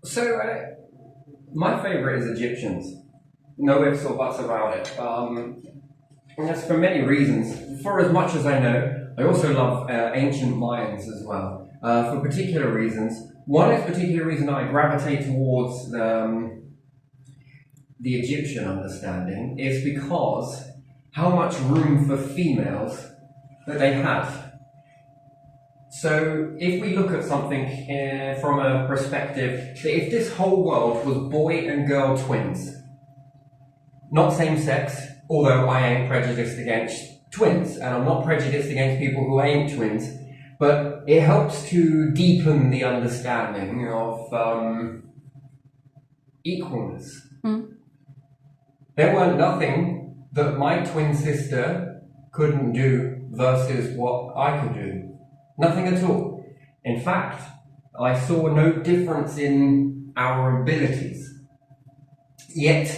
So, my favourite is Egyptians. No ifs or buts about it. And that's for many reasons. For as much as I know, I also love ancient Mayans as well. For particular reasons. One is particular reason I gravitate towards the Egyptian understanding is because how much room for females that they have. So, if we look at something from a perspective, that if this whole world was boy and girl twins, not same sex, although I ain't prejudiced against twins, and I'm not prejudiced against people who ain't twins, but it helps to deepen the understanding of equalness. There weren't nothing that my twin sister couldn't do versus what I could do. Nothing at all. In fact, I saw no difference in our abilities. Yet,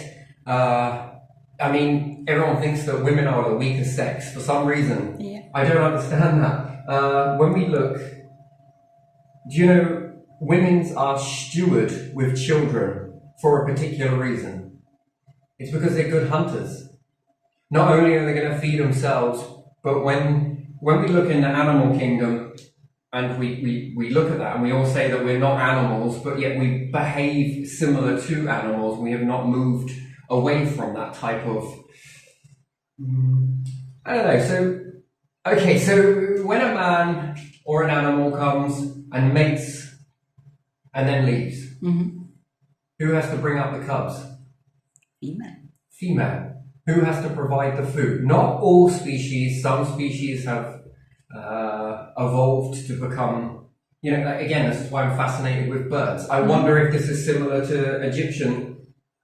everyone thinks that women are the weaker sex for some reason. Yeah. I don't understand that. When we look, do you know, women are steward with children for a particular reason. It's because they're good hunters. Not only are they going to feed themselves, but when we look in the animal kingdom and we look at that and we all say that we're not animals, but yet we behave similar to animals, we have not moved away from that type of, I don't know. So when a man or an animal comes and mates and then leaves, who has to bring up the cubs? Female. Who has to provide the food? Not all species. Some species have evolved to become, again, this is why I'm fascinated with birds. I wonder if this is similar to Egyptian,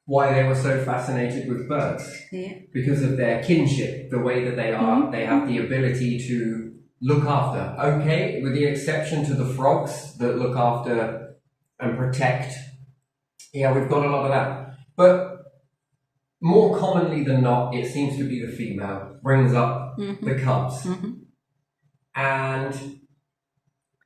why they were so fascinated with birds. Yeah. Because of their kinship, the way that they are, they have the ability to look after. Okay, with the exception to the frogs that look after and protect. Yeah, we've got a lot of that. But more commonly than not, it seems to be the female brings up the cubs. And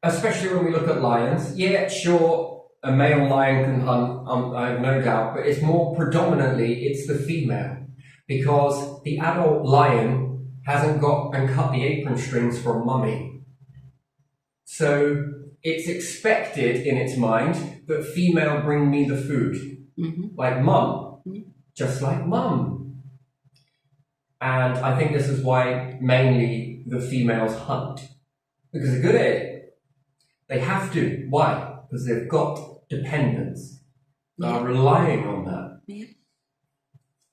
especially when we look at lions, yeah, sure, a male lion can hunt, I have no doubt, but it's more predominantly, it's the female. Because the adult lion hasn't got and cut the apron strings from mummy. So it's expected in its mind that female bring me the food. Like mum. Just like mum. And I think this is why mainly the females hunt. Because they're good at it. They have to. Why? Because they've got dependents. They are relying on that. Yeah.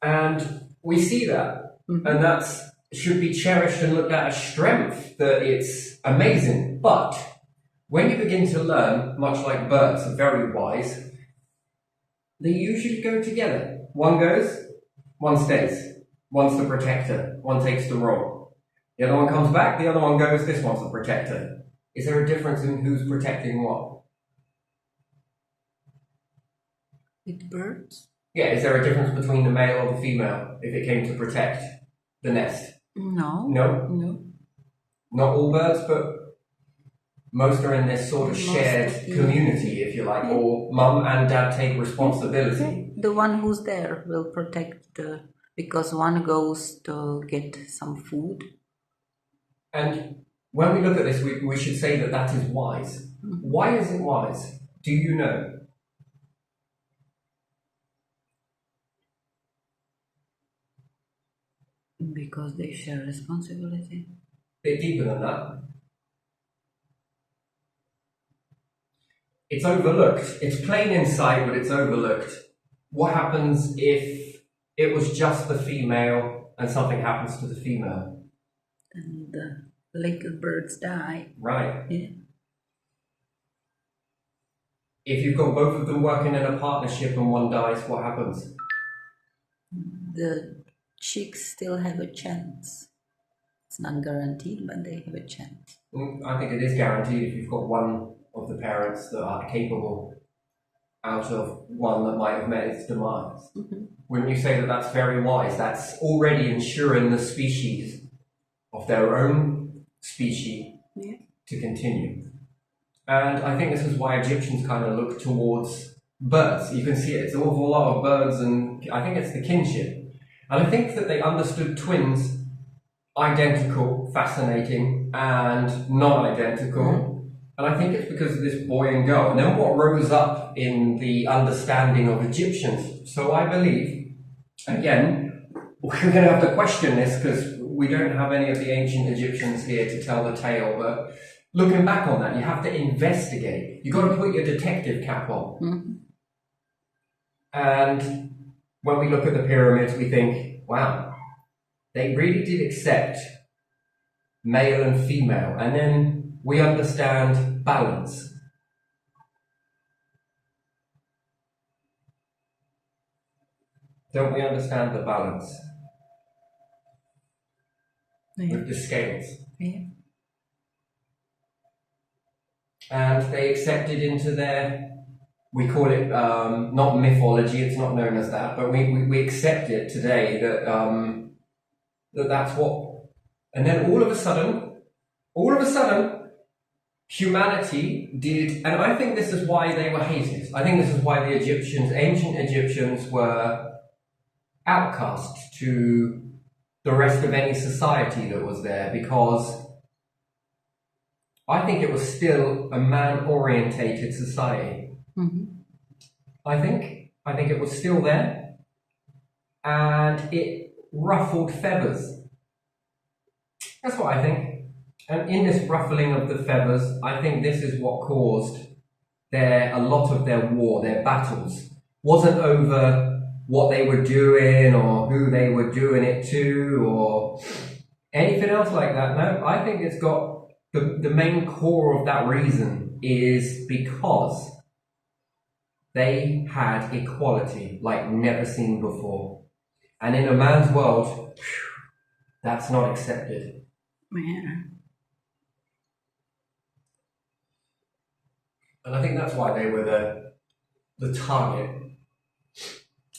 And we see that. And that should be cherished and looked at as strength, that it's amazing. But when you begin to learn, much like birds are very wise, they usually go together. One goes, one stays. One's the protector, one takes the role. The other one comes back, the other one goes, this one's the protector. Is there a difference in who's protecting what? With birds? Yeah, is there a difference between the male or the female if it came to protect the nest? No. No? Not all birds, but most are in this sort of shared community, if you like, or mum and dad take responsibility. The one who's there will protect because one goes to get some food. And when we look at this, we should say that that is wise. Why is it wise? Do you know? Because they share responsibility. Bit deeper than that. It's overlooked. It's plain in sight, but it's overlooked. What happens if it was just the female and something happens to the female? And the little birds die. Right. Yeah. If you've got both of them working in a partnership and one dies, what happens? The chicks still have a chance. It's not guaranteed, but they have a chance. I think it is guaranteed if you've got one of the parents that are capable out of one that might have met its demise. Wouldn't you say that that's very wise? That's already ensuring the species of their own species to continue. And I think this is why Egyptians kind of look towards birds. You can see it. It's an awful lot of birds, and I think it's the kinship. And I think that they understood twins, identical, fascinating, and non-identical. And I think it's because of this boy and girl. And then what rose up in the understanding of Egyptians. So I believe, again, we're going to have to question this because we don't have any of the ancient Egyptians here to tell the tale. But looking back on that, you have to investigate. You've got to put your detective cap on. Mm-hmm. And when we look at the pyramids, we think, wow, they really did accept male and female. And then we understand balance. Don't we understand the balance with the scales? Yeah. And they accepted into their, we call it not mythology, it's not known as that, but we accept it today that that's what. And then all of a sudden, humanity did, and I think this is why they were hated. I think this is why the Egyptians, ancient Egyptians, were outcast to the rest of any society that was there, because I think it was still a man-orientated society. Mm-hmm. I think it was still there, and it ruffled feathers. That's what I think. And in this ruffling of the feathers, I think this is what caused a lot of their war, their battles. Wasn't over what they were doing or who they were doing it to or anything else like that. No, I think it's got the main core of that reason is because they had equality like never seen before. And in a man's world, that's not accepted. Yeah. And I think that's why they were the target.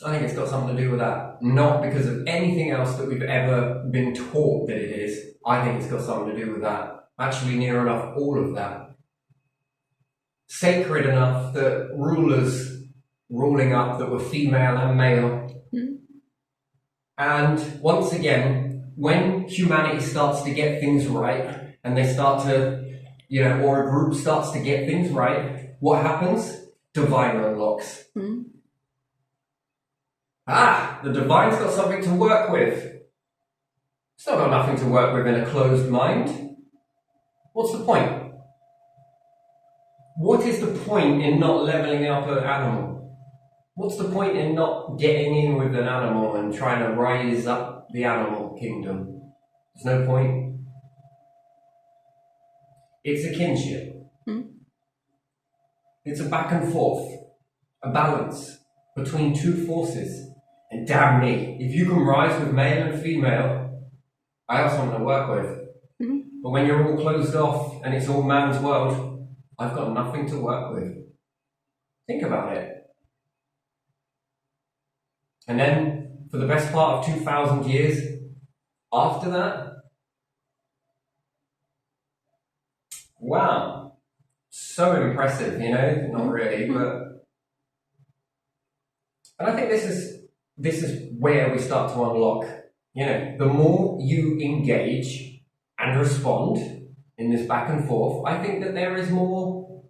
I think it's got something to do with that. Not because of anything else that we've ever been taught that it is. I think it's got something to do with that. Actually, near enough all of that. Sacred enough that rulers ruling up that were female and male. Mm-hmm. And once again, when humanity starts to get things right, and they start to, or a group starts to get things right, what happens? Divine unlocks. Mm-hmm. The divine's got something to work with. It's not got nothing to work with in a closed mind. What's the point? What is the point in not leveling up an animal? What's the point in not getting in with an animal and trying to rise up the animal kingdom? There's no point. It's a kinship. Mm-hmm. It's a back and forth, a balance between two forces. And damn me, if you can rise with male and female, I have something to work with. Mm-hmm. But when you're all closed off and it's all man's world, I've got nothing to work with. Think about it. And then, for the best part of 2,000 years after that, wow, so impressive, not really, but. And I think this is where we start to unlock, the more you engage and respond in this back and forth, I think that there is more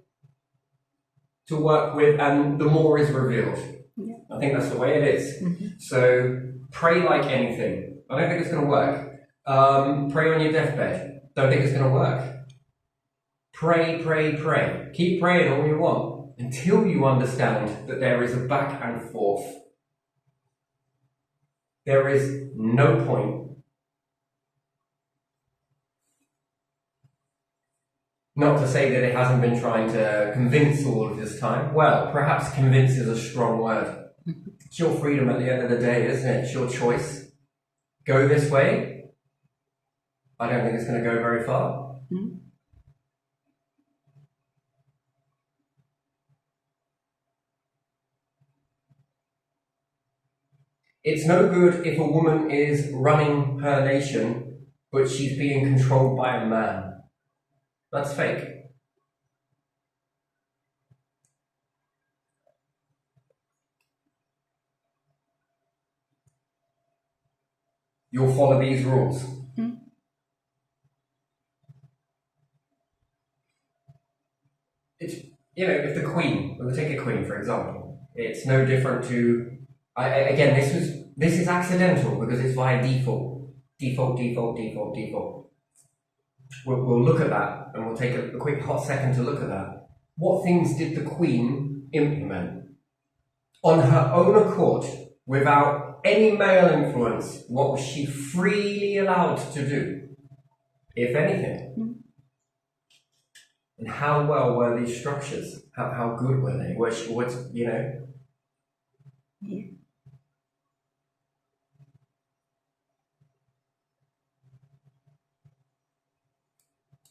to work with and the more is revealed. Yeah. I think that's the way it is. Mm-hmm. So pray like anything. I don't think it's going to work. Pray on your deathbed. Don't think it's going to work. Pray, pray, pray. Keep praying all you want until you understand that there is a back and forth. There is no point. Not to say that it hasn't been trying to convince all of this time. Well, perhaps convince is a strong word. It's your freedom at the end of the day, isn't it? It's your choice. Go this way. I don't think it's going to go very far. Mm-hmm. It's no good if a woman is running her nation, but she's being controlled by a man. That's fake. you'll follow these rules. It's, if the Queen, we'll take a Queen for example, it's no different to, again, this is accidental because it's via default. Default. We'll look at that and we'll take a quick hot second to look at that. What things did the Queen implement? On her own accord, without any male influence, what was she freely allowed to do, if anything? And how well were these structures? How good were they? Yeah.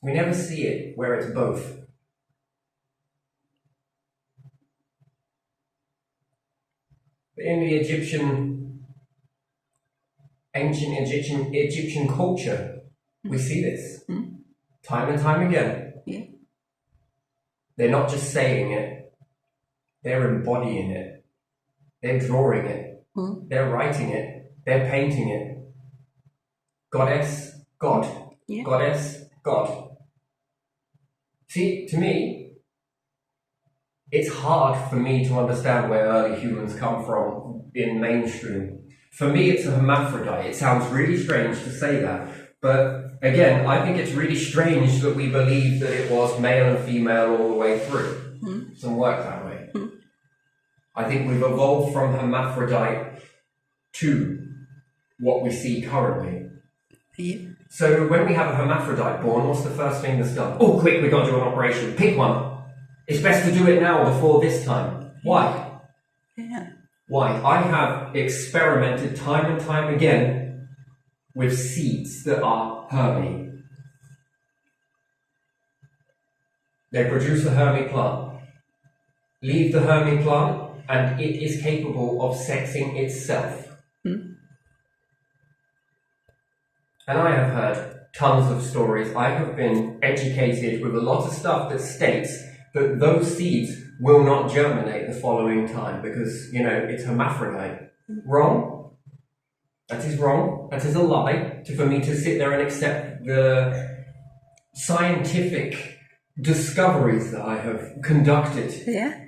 We never see it where it's both. But in the ancient Egyptian culture, we see this time and time again. Yeah. They're not just saying it, they're embodying it, they're drawing it, they're writing it, they're painting it. Goddess, God. Yeah. Goddess, God. See, to me, it's hard for me to understand where early humans come from in mainstream. For me, it's a hermaphrodite. It sounds really strange to say that. But again, I think it's really strange that we believe that it was male and female all the way through. It doesn't work that way. I think we've evolved from hermaphrodite to what we see currently. Yeah. So when we have a hermaphrodite born, what's the first thing that's done? Oh, quick, we've got to do an operation. Pick one. It's best to do it now before this time. Why? Yeah. Why? I have experimented time and time again with seeds that are Hermy. They produce a Hermy plant. Leave the Hermy plant and it is capable of sexing itself. And I have heard tons of stories. I have been educated with a lot of stuff that states that those seeds will not germinate the following time because, it's hermaphrodite. Wrong? That is wrong. That is a lie for me to sit there and accept the scientific discoveries that I have conducted. Yeah.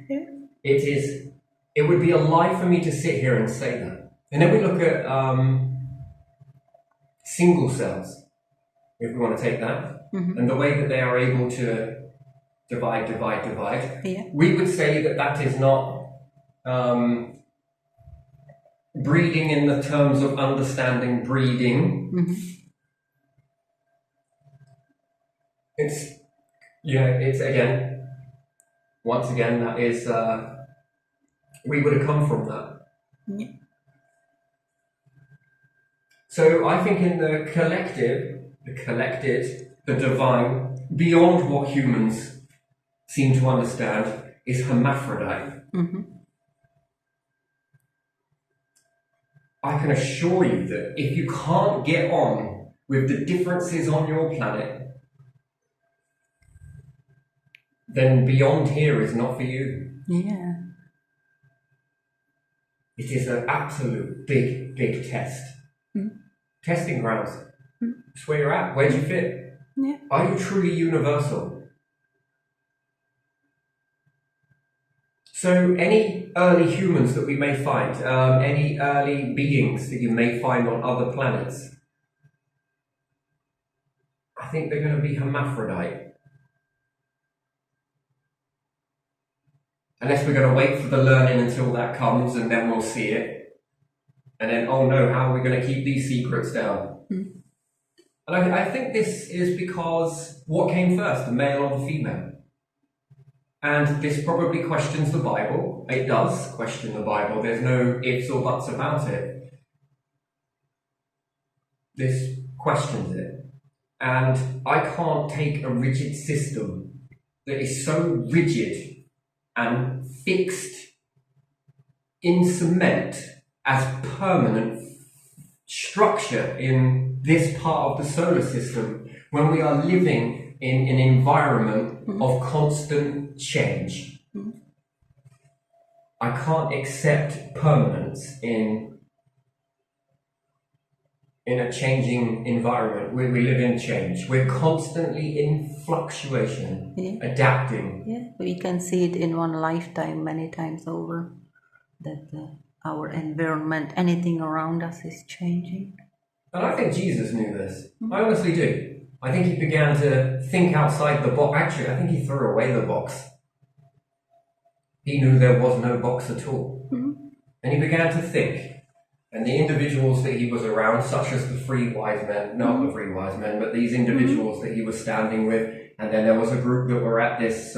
It would be a lie for me to sit here and say that. And then we look at single cells, if we want to take that, and the way that they are able to divide. Yeah. We would say that is not breeding in the terms of understanding breeding. It's again, once again, that is, we would have come from that. Yeah. So I think in the collective, the divine, beyond what humans seem to understand, is hermaphrodite. I can assure you that if you can't get on with the differences on your planet, then beyond here is not for you. Yeah. It is an absolute big test. Testing grounds. It's where you're at. Where do you fit? Yeah. Are you truly universal? So any early humans that we may find, any early beings that you may find on other planets, I think they're going to be hermaphrodite. Unless we're going to wait for the learning until that comes and then we'll see it. And then, oh no, how are we going to keep these secrets down? And I think this is because what came first, the male or the female? And this probably questions the Bible. It does question the Bible. There's no ifs or buts about it. This questions it. And I can't take a rigid system that is so rigid and fixed in cement as permanent structure in this part of the solar system when we are living in an environment of constant change. I can't accept permanence in in a changing environment. We live in change. We're constantly in fluctuation, adapting. Yeah, we can see it in one lifetime many times over that our environment, anything around us is changing. And I think Jesus knew this. I honestly do. I think he began to think outside the box. Actually, I think he threw away the box. He knew there was no box at all. And he began to think. And the individuals that he was around, such as the three wise men, not the three wise men, but these individuals that he was standing with, and then there was a group that were at this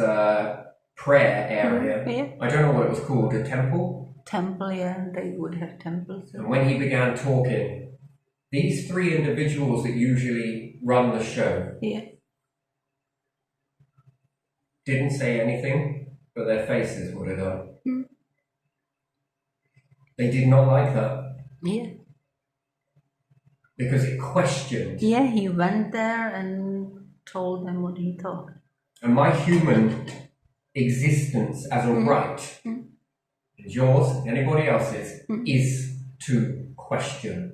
prayer area. I don't know what it was called, a temple? Temple, yeah, they would have temples. And when he began talking, these three individuals that usually run the show didn't say anything, but their faces would have done. They did not like that. Yeah. Because it questioned. Yeah, he went there and told them what he thought. And my human existence as a right, and yours, anybody else's, is to question.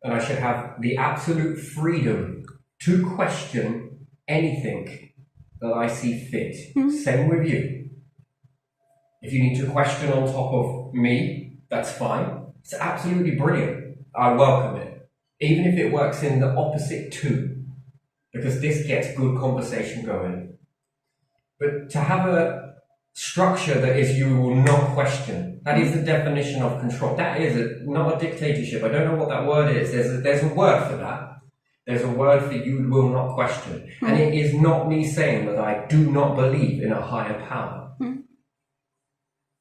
And I should have the absolute freedom to question anything that I see fit. Same with you. If you need to question on top of me, that's fine. It's absolutely brilliant. I welcome it. Even if it works in the opposite too. Because this gets good conversation going. But to have a structure that is you will not question, that is the definition of control. That is not a dictatorship. I don't know what that word is. There's a word for that. There's a word for you will not question. And it is not me saying that I do not believe in a higher power.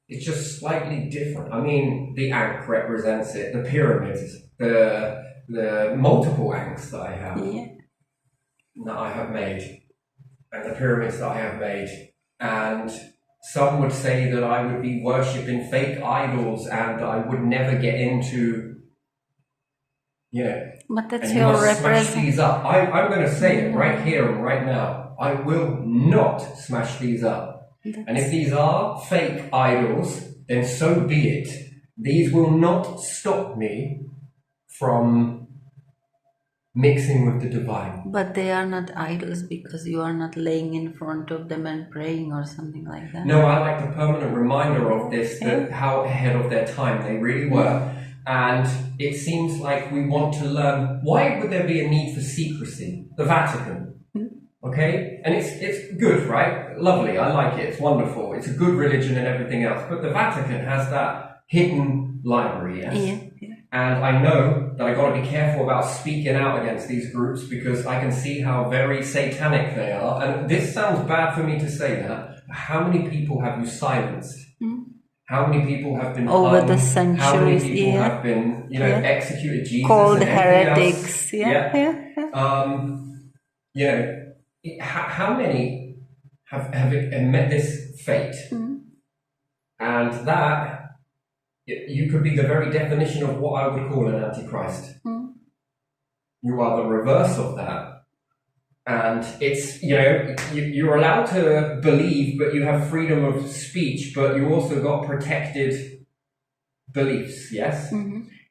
It's just slightly different. I mean, the ankh represents it, the pyramids, the multiple ankhs that I have, that I have made, and the pyramids that I have made. And some would say that I would be worshipping fake idols and I would never get into, But that's and you your must smash these up. I'm going to say it right here and right now. I will not smash these up. And if these are fake idols, then so be it. These will not stop me from mixing with the divine. But they are not idols because you are not laying in front of them and praying or something like that. No, I like the permanent reminder of this, that how ahead of their time they really were. And it seems like we want to learn, why would there be a need for secrecy? The Vatican. Okay? And it's good, right? Lovely, I like it, it's wonderful. It's a good religion and everything else. But the Vatican has that hidden library, yes? And I know that I got to be careful about speaking out against these groups because I can see how very satanic they are. And this sounds bad for me to say that. How many people have you silenced? How many people have been over hung? the centuries? How many people have been, executed? Jesus called and heretics. How many have met this fate? And that, you could be the very definition of what I would call an antichrist. You are the reverse of that. And it's, you're allowed to believe, but you have freedom of speech, but you also got protected beliefs, yes?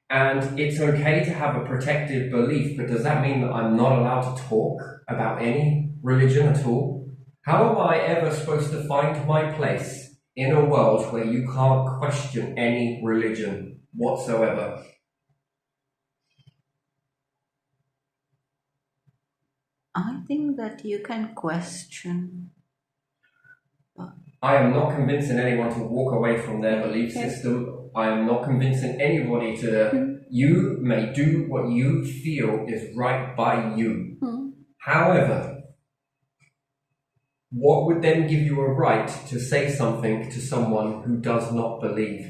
And it's okay to have a protected belief, but does that mean that I'm not allowed to talk about any religion at all? How am I ever supposed to find my place in a world where you can't question any religion whatsoever? I think that you can question. I am not convincing anyone to walk away from their belief system. I am not convincing anybody to, you may do what you feel is right by you. However, what would then give you a right to say something to someone who does not believe?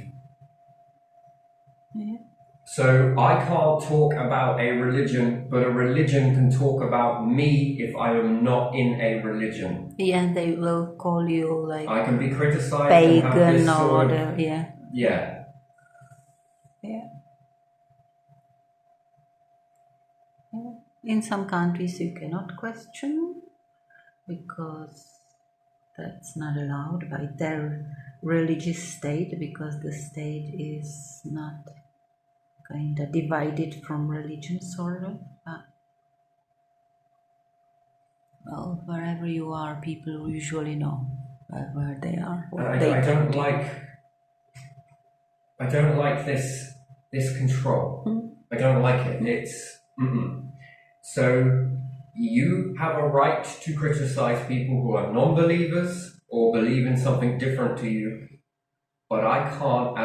So I can't talk about a religion, but a religion can talk about me if I am not in a religion. Yeah, they will call you like I can be criticized pagan and have this or sort of, whatever. yeah. In some countries you cannot question because That's not allowed by their religious state, because the state is not kind of divided from religion, sort of. Well, wherever you are, people usually know where they are. I don't like this control. I don't like it. It's so you have a right to criticize people who are non-believers or believe in something different to you, but I can't,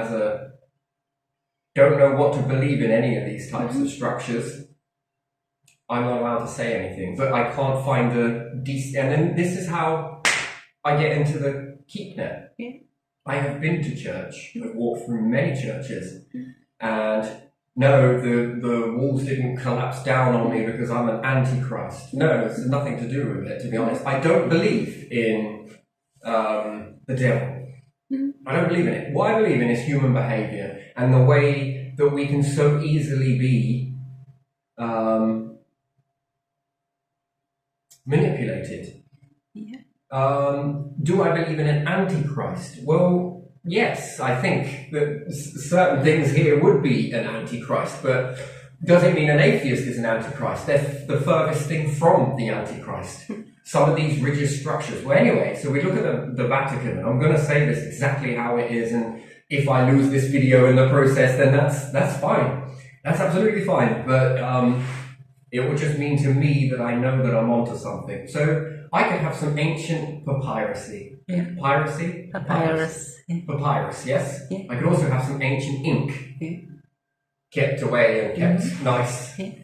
don't know what to believe in any of these types of structures. I'm not allowed to say anything, but I can't find a decent. And then this is how I get into the keep net. Yeah. I have been to church. I've walked through many churches, and no, the walls didn't collapse down on me because I'm an antichrist. No, it's nothing to do with it. To be honest, I don't believe in the devil. I don't believe in it. What I believe in is human behavior and the way that we can so easily be manipulated. Yeah. Do I believe in an antichrist? Well, yes, I think that certain things here would be an antichrist, but does it mean an atheist is an antichrist? They're the furthest thing from the antichrist. Some of these rigid structures. Well, anyway, so we look at the Vatican, and I'm going to say this exactly how it is, and if I lose this video in the process, then that's fine. That's absolutely fine, but it would just mean to me that I know that I'm onto something. So I could have some ancient papyracy. Yeah. Piracy? Papyrus. Yeah. Papyrus, yes? Yeah. I could also have some ancient ink. Yeah. Kept away and kept nice. Yeah.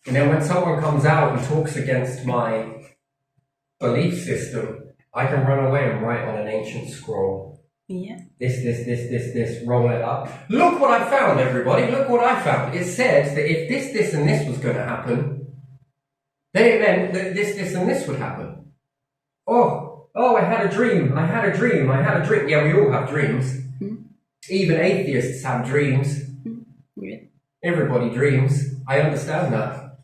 And then when someone comes out and talks against my belief system, I can run away and write on an ancient scroll. Yeah. This, roll it up. Look what I found, everybody. Look what I found. It says that if this, and this was going to happen, then it meant that this, and this would happen. Oh, I had a dream. Yeah, we all have dreams. Even atheists have dreams. Yeah. Everybody dreams. I understand that.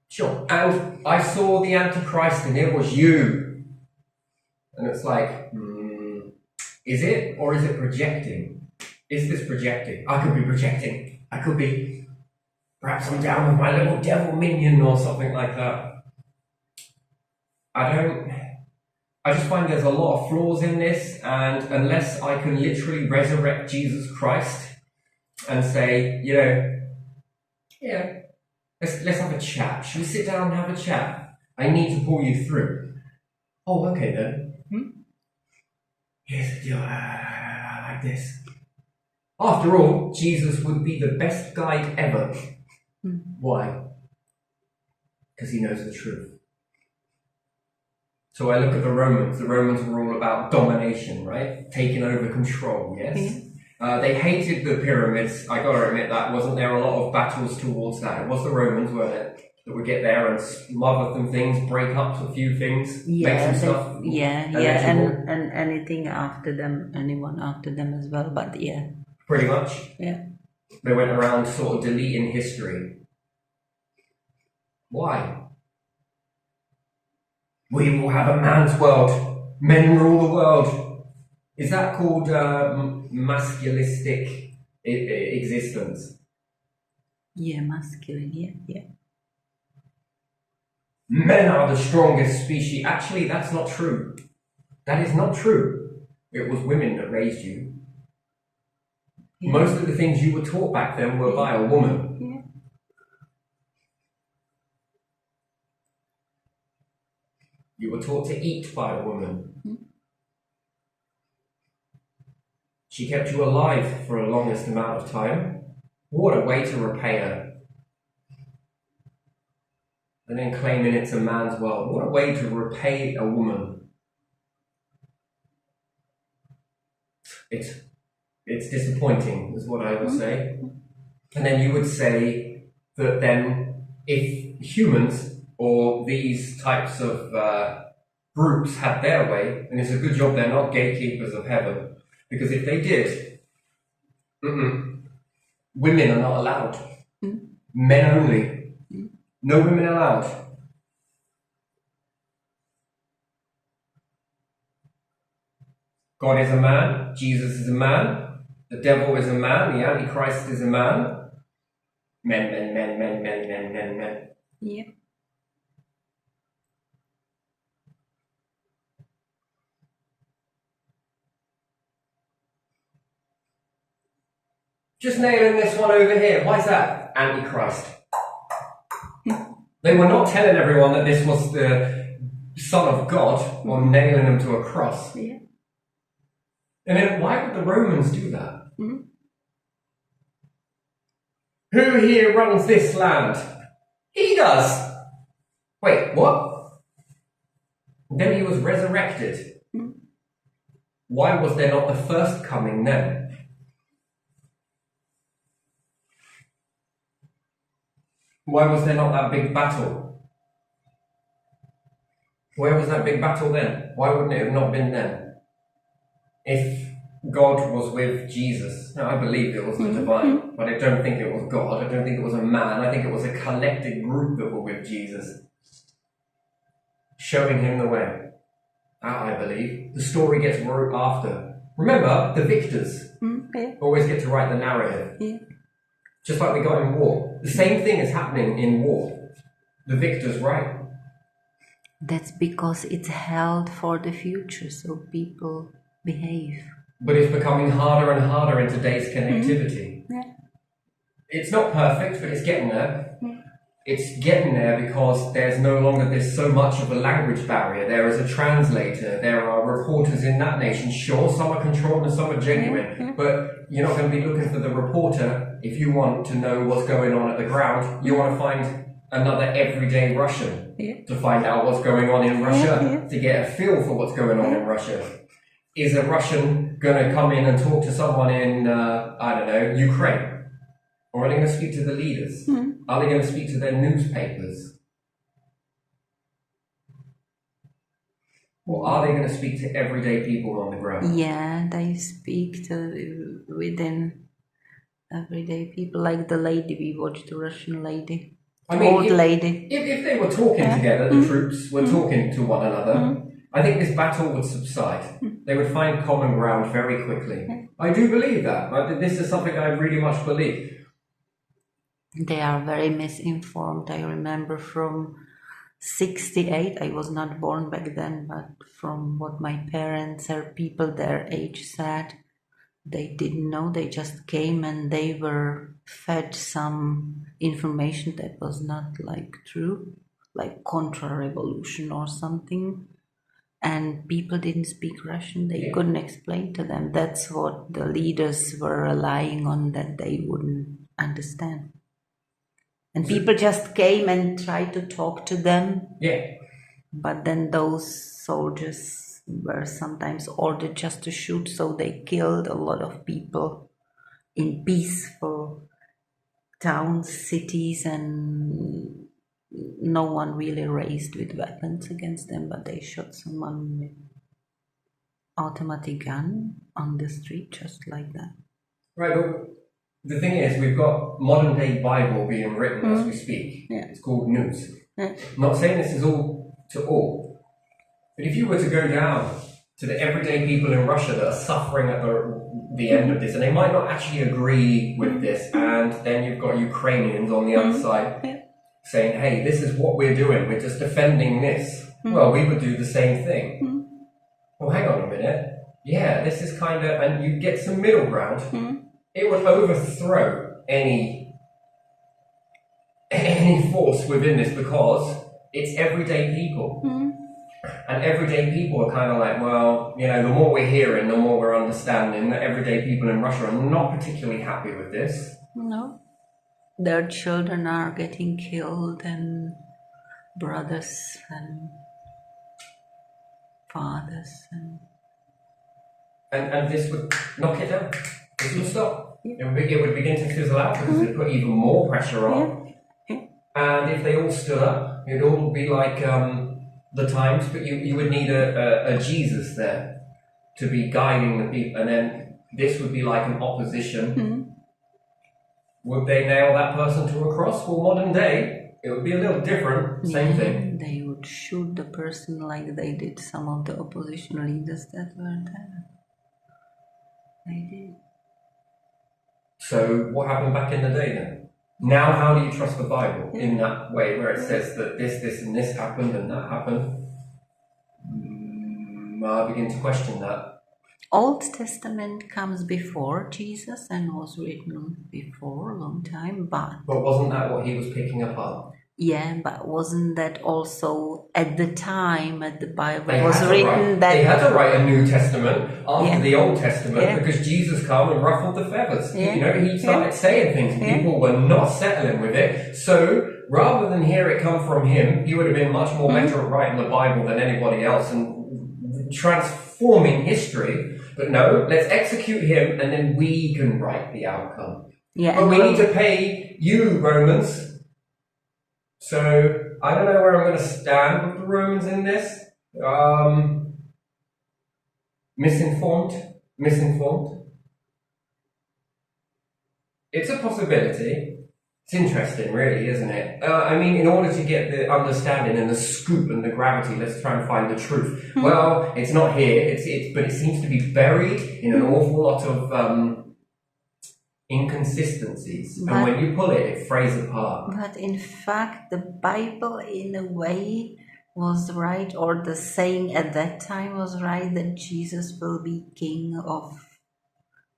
Sure. And I saw the Antichrist and it was you. And it's like, is it, or is it projecting? Is this projecting? I could be projecting. I could be, perhaps I'm down with my little devil minion or something like that. I just find there's a lot of flaws in this, and unless I can literally resurrect Jesus Christ and say, let's have a chat. Should we sit down and have a chat? I need to pull you through. Oh, okay then. Here's the deal. I like this. After all, Jesus would be the best guide ever. Why? Because he knows the truth. So I look at the Romans. The Romans were all about domination, right? Taking over control, yes? They hated the pyramids. I gotta admit that. Wasn't there a lot of battles towards that? It was the Romans, weren't it? That would get there and smother some things, break up a few things, make some stuff. And anything after them, anyone after them as well, but yeah. Pretty much. Yeah. They went around sort of deleting history. Why? We will have a man's world. Men rule the world. Is that called masculistic existence? Yeah, masculine, yeah. Men are the strongest species. Actually, that's not true. That is not true. It was women that raised you. Yeah. Most of the things you were taught back then were by a woman. Yeah. You were taught to eat by a woman. She kept you alive for the longest amount of time. What a way to repay her. And then claiming it's a man's world. What a way to repay a woman. It's disappointing, is what I would say. And then you would say that then if humans or these types of groups had their way, and it's a good job they're not gatekeepers of heaven, because if they did, women are not allowed. Men only. No women allowed. God is a man, Jesus is a man, the devil is a man, the Antichrist is a man. Men, men, men, men, men, men, men, men. Yeah. Just nailing this one over here. Why is that? Antichrist. They were not telling everyone that this was the Son of God or nailing him to a cross. Yeah. And then why would the Romans do that? Mm. Who here runs this land? He does. Wait, what? Then he was resurrected. Mm. Why was there not the first coming then? Why was there not that big battle? Where was that big battle then? Why wouldn't it have not been then? If God was with Jesus, now I believe it was the divine, but I don't think it was God. I don't think it was a man. I think it was a collected group that were with Jesus, showing him the way. That I believe. The story gets wrote after. Remember, the victors Yeah. always get to write the narrative. Yeah. Just like we got in war. The same thing is happening in war. The victors write. That's because it's held for the future, so people behave. But it's becoming harder and harder in today's connectivity. Yeah. It's not perfect, but it's getting there. It's getting there because there's no longer this so much of a language barrier. There is a translator. There are reporters in that nation. Sure, some are controlled and some are genuine. But you're not going to be looking for the reporter if you want to know what's going on at the ground. You want to find another everyday Russian to find out what's going on in Russia, to get a feel for what's going on in Russia. Is a Russian going to come in and talk to someone in, I don't know, Ukraine? Or are they going to speak to the leaders? Are they going to speak to their newspapers? Or are they going to speak to everyday people on the ground? Yeah, they speak to within everyday people, like the lady we watched, the Russian lady, I mean, old lady. If they were talking together, the troops were talking to one another, I think this battle would subside. They would find common ground very quickly. I do believe that. This is something I really much believe. They are very misinformed. I remember from 68, I was not born back then, but from what my parents or people their age said, they didn't know. They just came and they were fed some information that was not like true, like Contra-Revolution or something. And people didn't speak Russian. They couldn't explain to them. That's what the leaders were relying on, that they wouldn't understand. And people just came and tried to talk to them. Yeah. But then those soldiers were sometimes ordered just to shoot, so they killed a lot of people in peaceful towns, cities, and no one really raised with weapons against them, but they shot someone with automatic gun on the street just like that. Right, but the thing is, we've got modern day Bible being written as we speak. Yeah. It's called news. Yeah. I'm not saying this is all to all, but if you were to go down to the everyday people in Russia that are suffering at the end of this, and they might not actually agree with this, and then you've got Ukrainians on the other side saying, hey, this is what we're doing, we're just defending this. Well, we would do the same thing. Well, hang on a minute. Yeah, this is kind of, and you get some middle ground. It would overthrow any force within this because it's everyday people. And everyday people are kind of like, well, you know, the more we're hearing, the more we're understanding that everyday people in Russia are not particularly happy with this. No. Their children are getting killed, and brothers and fathers. And this would knock it down. This would stop. It would begin to fizzle out because it would put even more pressure on. And if they all stood up, it would all be like the times, but you would need a Jesus there to be guiding the people. And then this would be like an opposition. Would they nail that person to a cross? Well, modern day, it would be a little different. Same thing. They would shoot the person like they did some of the opposition leaders that were there. I did. So what happened back in the day then? Now how do you trust the Bible in that way where it says that this and this happened and that happened? I begin to question that. Old Testament comes before Jesus and was written before a long time, but wasn't that what he was picking apart? yeah, but wasn't that also at the time at the Bible They was written that they had to write a New Testament after Yeah. the Old Testament Yeah. because Jesus came and ruffled the feathers. Yeah. You know, he started saying things. Yeah. People were not settling with it. So rather than hear it come from him, he would have been much more better at writing the Bible than anybody else and transforming history. But no, let's execute him and then we can write the outcome. yeah, But and we Ro- need to pay you, Romans. So I don't know where I'm going to stand with the Romans in this. Misinformed. It's a possibility. It's interesting, really, isn't it? I mean, in order to get the understanding and the scoop and the gravity, let's try and find the truth. Well, it's not here. But it seems to be buried in an awful lot of inconsistencies. And when you pull it, it frays apart. but in fact the Bible in a way was right, or the saying at that time was right, that Jesus will be king of,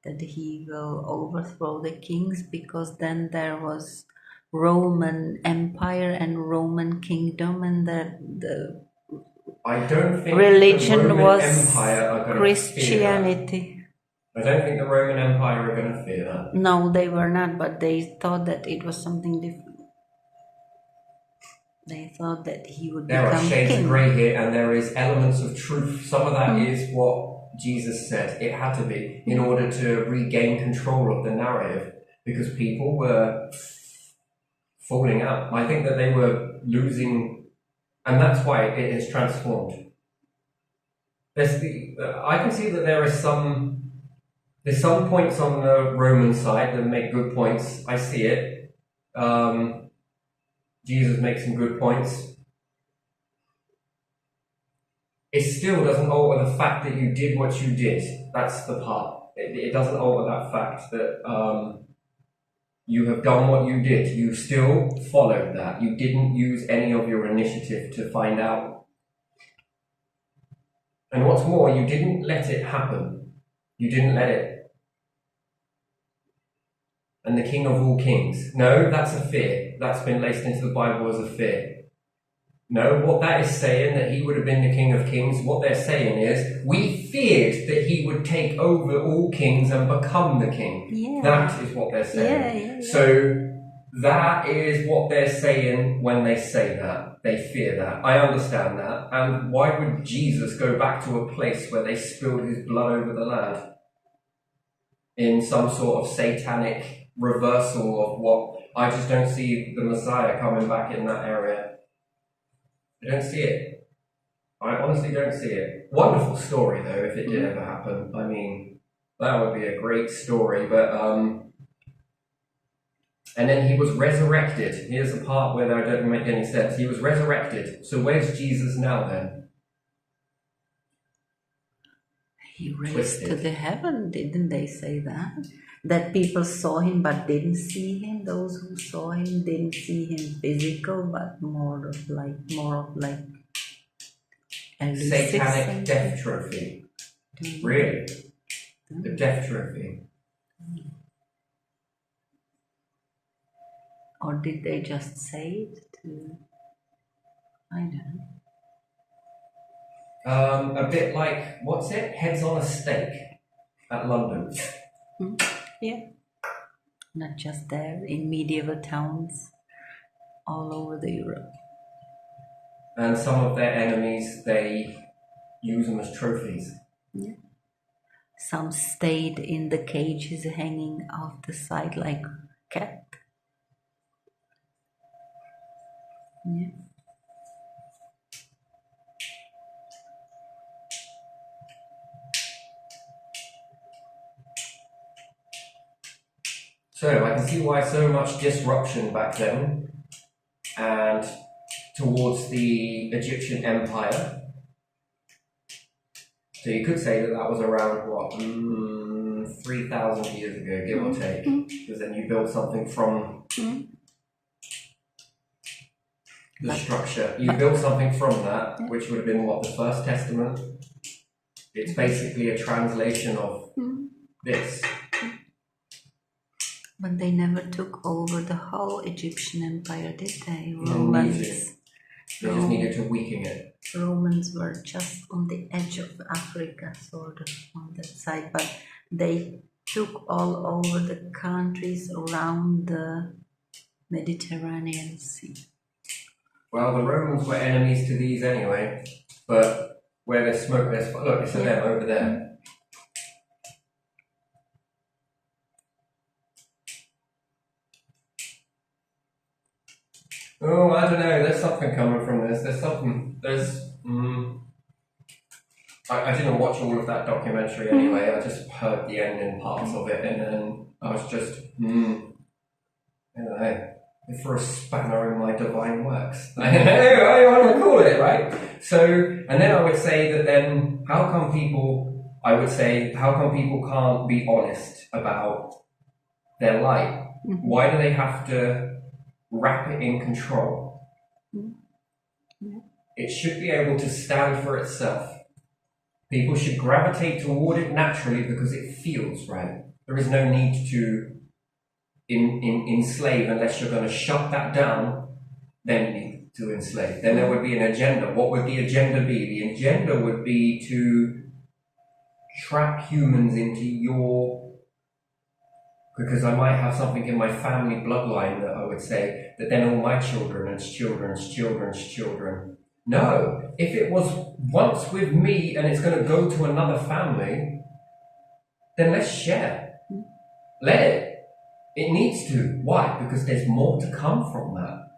that he will overthrow the kings, because then there was Roman Empire and Roman kingdom, and that the I don't think religion the Roman was Empire are going to fear that. Christianity. I don't think the Roman Empire are going to fear that. No, they were not, but they thought that it was something different. They thought that he would There are become shades king. of grey here, and there is elements of truth. Some of that is what Jesus said. It had to be in order to regain control of the narrative, because people were falling out. I think that they were losing, and that's why it has transformed. I can see that there's some points on the Roman side that make good points. I see it. Jesus makes some good points. It still doesn't alter the fact that you did what you did. That's the part. It doesn't alter that fact that you have done what you did. You still followed that. You didn't use any of your initiative to find out. And what's more, you didn't let it happen. You didn't let it. And the King of all kings. No, that's a fear. That's been laced into the Bible as a fear. No, what that is saying, that he would have been the King of Kings, what they're saying is, we feared that he would take over all kings and become the king. Yeah. That is what they're saying. Yeah. So, that is what they're saying when they say that. They fear that. I understand that. And why would Jesus go back to a place where they spilled his blood over the land? In some sort of satanic reversal of what... I just don't see the Messiah coming back in that area. I don't see it. I honestly don't see it. Wonderful story, though, if it did ever happen. I mean, that would be a great story, but... And then he was resurrected. Here's the part where that doesn't make any sense. He was resurrected. So where's Jesus now, then? He raised to the heaven, didn't they say that? That people saw him but didn't see him. Those who saw him didn't see him physical, but more of like Satanic death trophy. Really? The death trophy. Or did they just say it to... I don't know. A bit like, what's it? Heads on a stake at London. Yeah. Not just there, in medieval towns all over the Europe. And some of their enemies, they use them as trophies. Yeah. Some stayed in the cages hanging off the side like cat. Yeah. So I can see why so much disruption back then, and towards the Egyptian Empire. So you could say that that was around, what, 3,000 years ago, give or take, because then you build something from the structure. You build something from that, which would have been what, the First Testament? It's basically a translation of this. But they never took over the whole Egyptian empire, did they? They just needed to weaken it. Romans were just on the edge of Africa, sort of on that side, but they took all over the countries around the Mediterranean Sea. Well, the Romans were enemies to these anyway, but where there's smoke, there's fire. Look, it's a them over there. Oh, I don't know. There's something coming from this. I didn't watch all of that documentary anyway. I just heard the ending parts of it, and then I was just, I don't know. For a spanner in my divine works. I don't know, I want to call it, right? So, and then I would say that then, how come people can't be honest about their light? Why do they have to wrap it in control? It should be able to stand for itself. People should gravitate toward it naturally because it feels right. There is no need to enslave unless you're going to shut that down. Then you need to enslave. Then there would be an agenda. What would the agenda be? The agenda would be to trap humans into because I might have something in my family bloodline that I would say that then all my children's children. No, if it was once with me and it's going to go to another family, then let's share. Let it. It needs to. Why? Because there's more to come from that.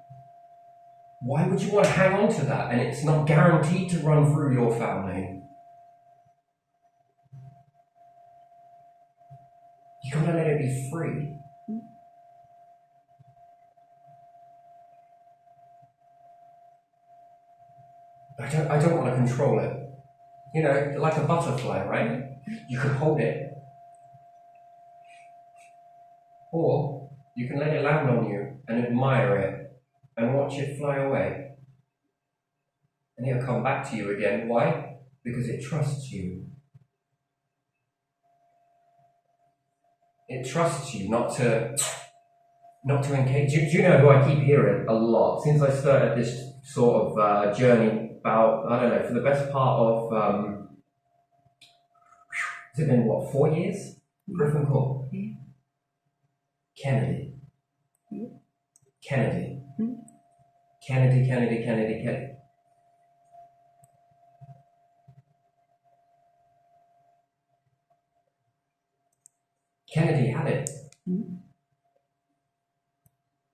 Why would you want to hang on to that? And it's not guaranteed to run through your family. You gotta let it be free. I don't want to control it. You know, like a butterfly, right? You can hold it. Or you can let it land on you and admire it and watch it fly away. And it'll come back to you again. Why? Because it trusts you. It trusts you not to engage. Do you know who I keep hearing a lot? Since I started this sort of journey about, I don't know, for the best part of, has it been, 4 years? Griffin Court. Kennedy. Kennedy. Kennedy. Kennedy had it.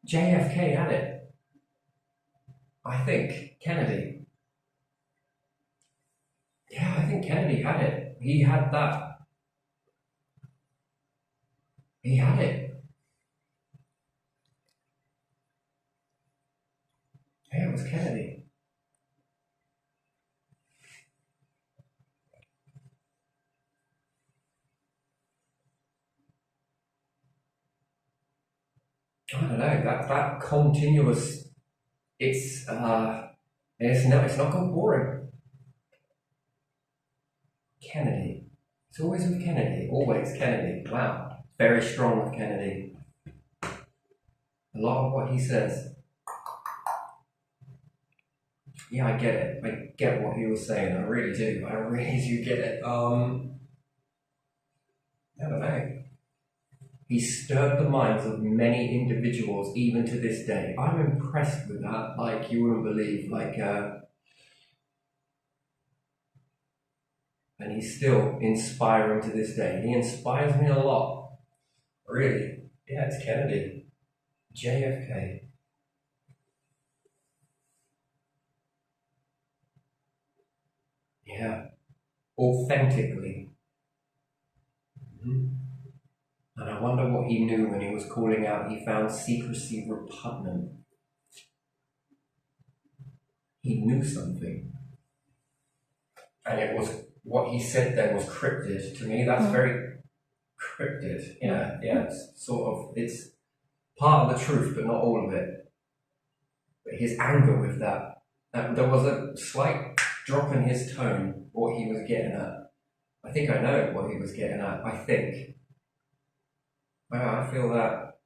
JFK had it. I think Kennedy. Yeah, I think Kennedy had it. He had that. He had it. Yeah, it was Kennedy. I don't know, that continuous, it's not got boring. Kennedy. It's always with Kennedy. Always Kennedy. Wow. Very strong with Kennedy. A lot of what he says. Yeah, I get it. I get what he was saying. I really do. I really do get it. I don't know. He stirred the minds of many individuals, even to this day. I'm impressed with that, like you wouldn't believe. And he's still inspiring to this day. He inspires me a lot. Really. Yeah, it's Kennedy. JFK. Yeah. Authentically. And I wonder what he knew when he was calling out he found secrecy repugnant. He knew something. And it was what he said then was cryptid. To me, that's very Cryptid. Yeah, yeah. It's sort of, it's part of the truth, but not all of it. But his anger with that, there was a slight drop in his tone, what he was getting at. I think I know what he was getting at. I think. Wow, I feel that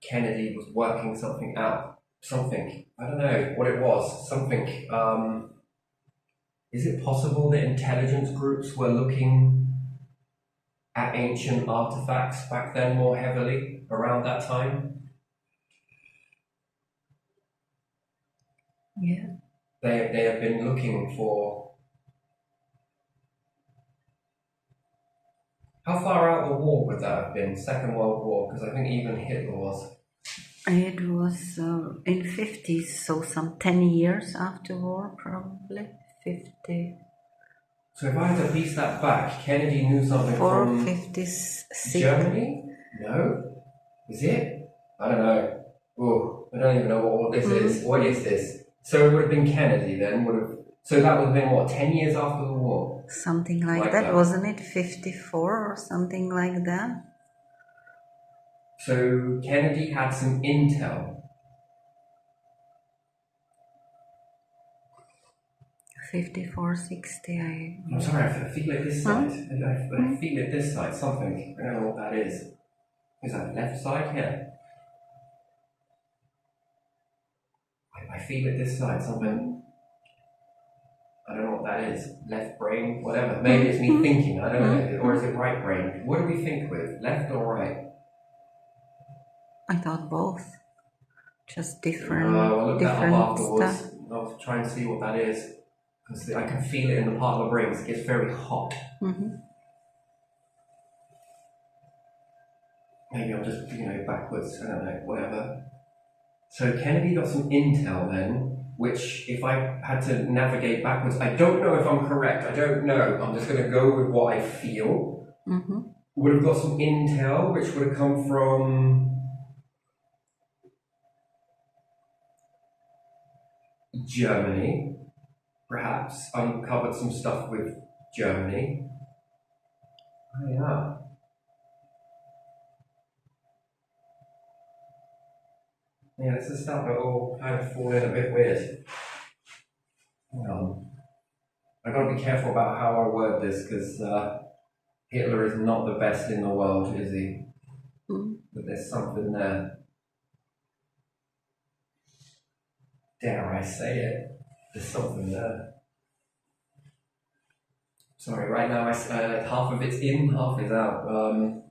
Kennedy was working something out. Something. I don't know what it was. Something. Is it possible that intelligence groups were looking at ancient artifacts back then more heavily around that time? Yeah. They have been looking for. How far out the war would that have been? Second World War, because I think even Hitler was. It was in 50s, so some 10 years after war, probably 50. So if I had to piece that back, Kennedy knew something from 56. Germany? No? Is it? I don't know. Oh, I don't even know what all this is. What is this? So it would have been Kennedy then, so that would have been what, 10 years after the war? Something like that, wasn't it? 54 or something like that? So Kennedy had some intel. 54, 60, I'm sorry, I feel it this side. I feel it this side, something. I don't know what that is. Is that left side? Yeah. I feel it this side, something. I don't know what that is. Left brain, whatever. Maybe it's me thinking, I don't know. Or is it right brain? What do we think with? Left or right? I thought both. Just different, I'll look that up afterwards. stuff. I'll try and see what that is. Because I can feel it in the part of the brain. It gets very hot. Maybe I'm just, backwards. I don't know, whatever. So Kennedy got some intel then, which if I had to navigate backwards, I don't know if I'm correct. I don't know. I'm just going to go with what I feel. Would have got some intel, which would have come from Germany. Perhaps uncovered some stuff with Germany. Oh, yeah. Yeah, this is stuff that all kind of fall in a bit weird. I've got to be careful about how I word this because Hitler is not the best in the world, is he? But there's something there. Dare I say it? There's something there. Sorry, right now half of it's in, half is out.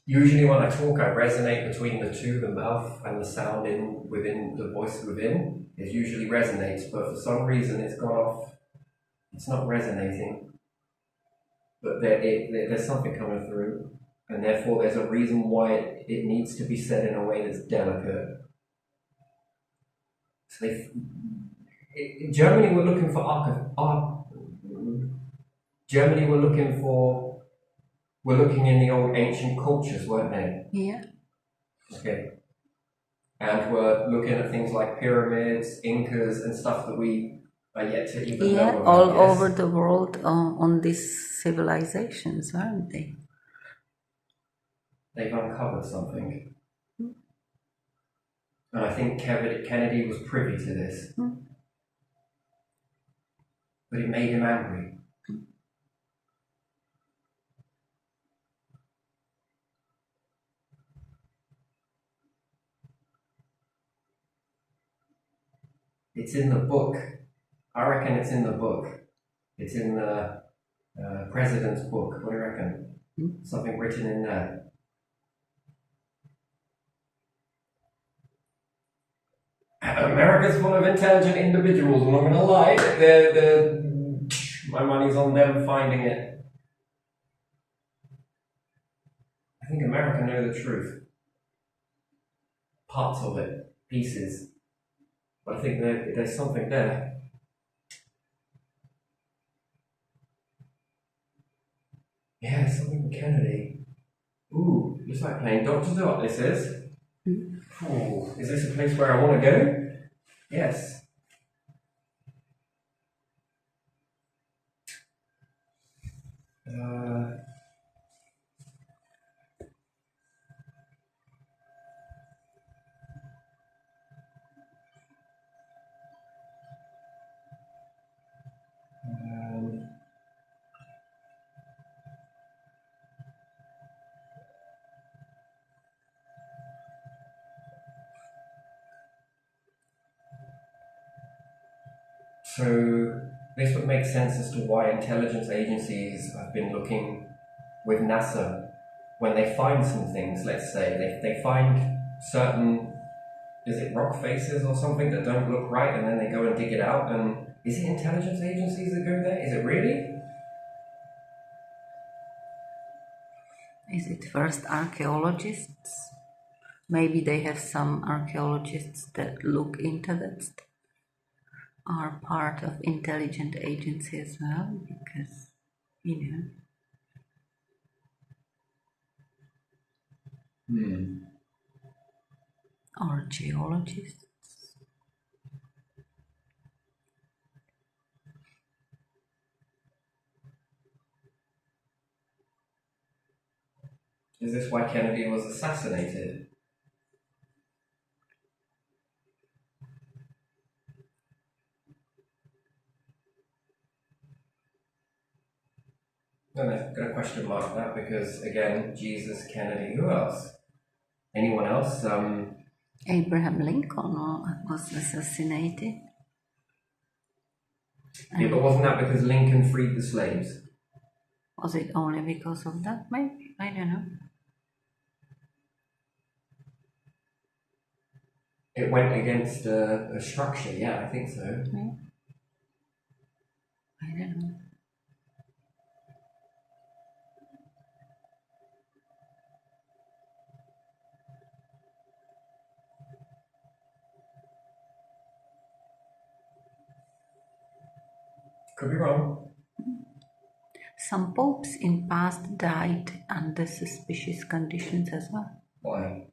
Usually when I talk, I resonate between the two, the mouth and the sound within the voice within. It usually resonates, but for some reason it's gone off. It's not resonating, but there's something coming through, and therefore there's a reason why it needs to be said in a way that's delicate. So Germany were looking for Germany were looking in the old ancient cultures, weren't they? Yeah. Okay. And we're looking at things like pyramids, Incas, and stuff that we are yet to even know about. All over the world on these civilizations, weren't they? They've uncovered something. And I think Kennedy was privy to this. But it made him angry. It's in the book. I reckon it's in the book. It's in the president's book. What do you reckon? Something written in there. America's full of intelligent individuals. I'm not going to lie. My money's on them finding it. I think America knows the truth. Parts of it. Pieces. But I think there's something there. Yeah, something with Kennedy. Ooh, looks like playing Dr. Dot, this is. Ooh, is this a place where I want to go? Yes. So this would make sense as to why intelligence agencies have been looking with NASA when they find some things. Let's say they find certain, is it rock faces or something that don't look right, and then they go and dig it out. And is it intelligence agencies that go there? Is it really? Is it first archaeologists? Maybe they have some archaeologists that look into that, are part of intelligent agency as well, because, you know. Or geologists. Is this why Kennedy was assassinated? I'm going to question mark that because, again, Jesus, Kennedy, who else? Anyone else? Abraham Lincoln was assassinated. Yeah, but wasn't that because Lincoln freed the slaves? Was it only because of that? Maybe, I don't know. It went against a structure, yeah, I think so. Yeah. I don't know. Could be wrong. Some popes in past died under suspicious conditions as well. Why?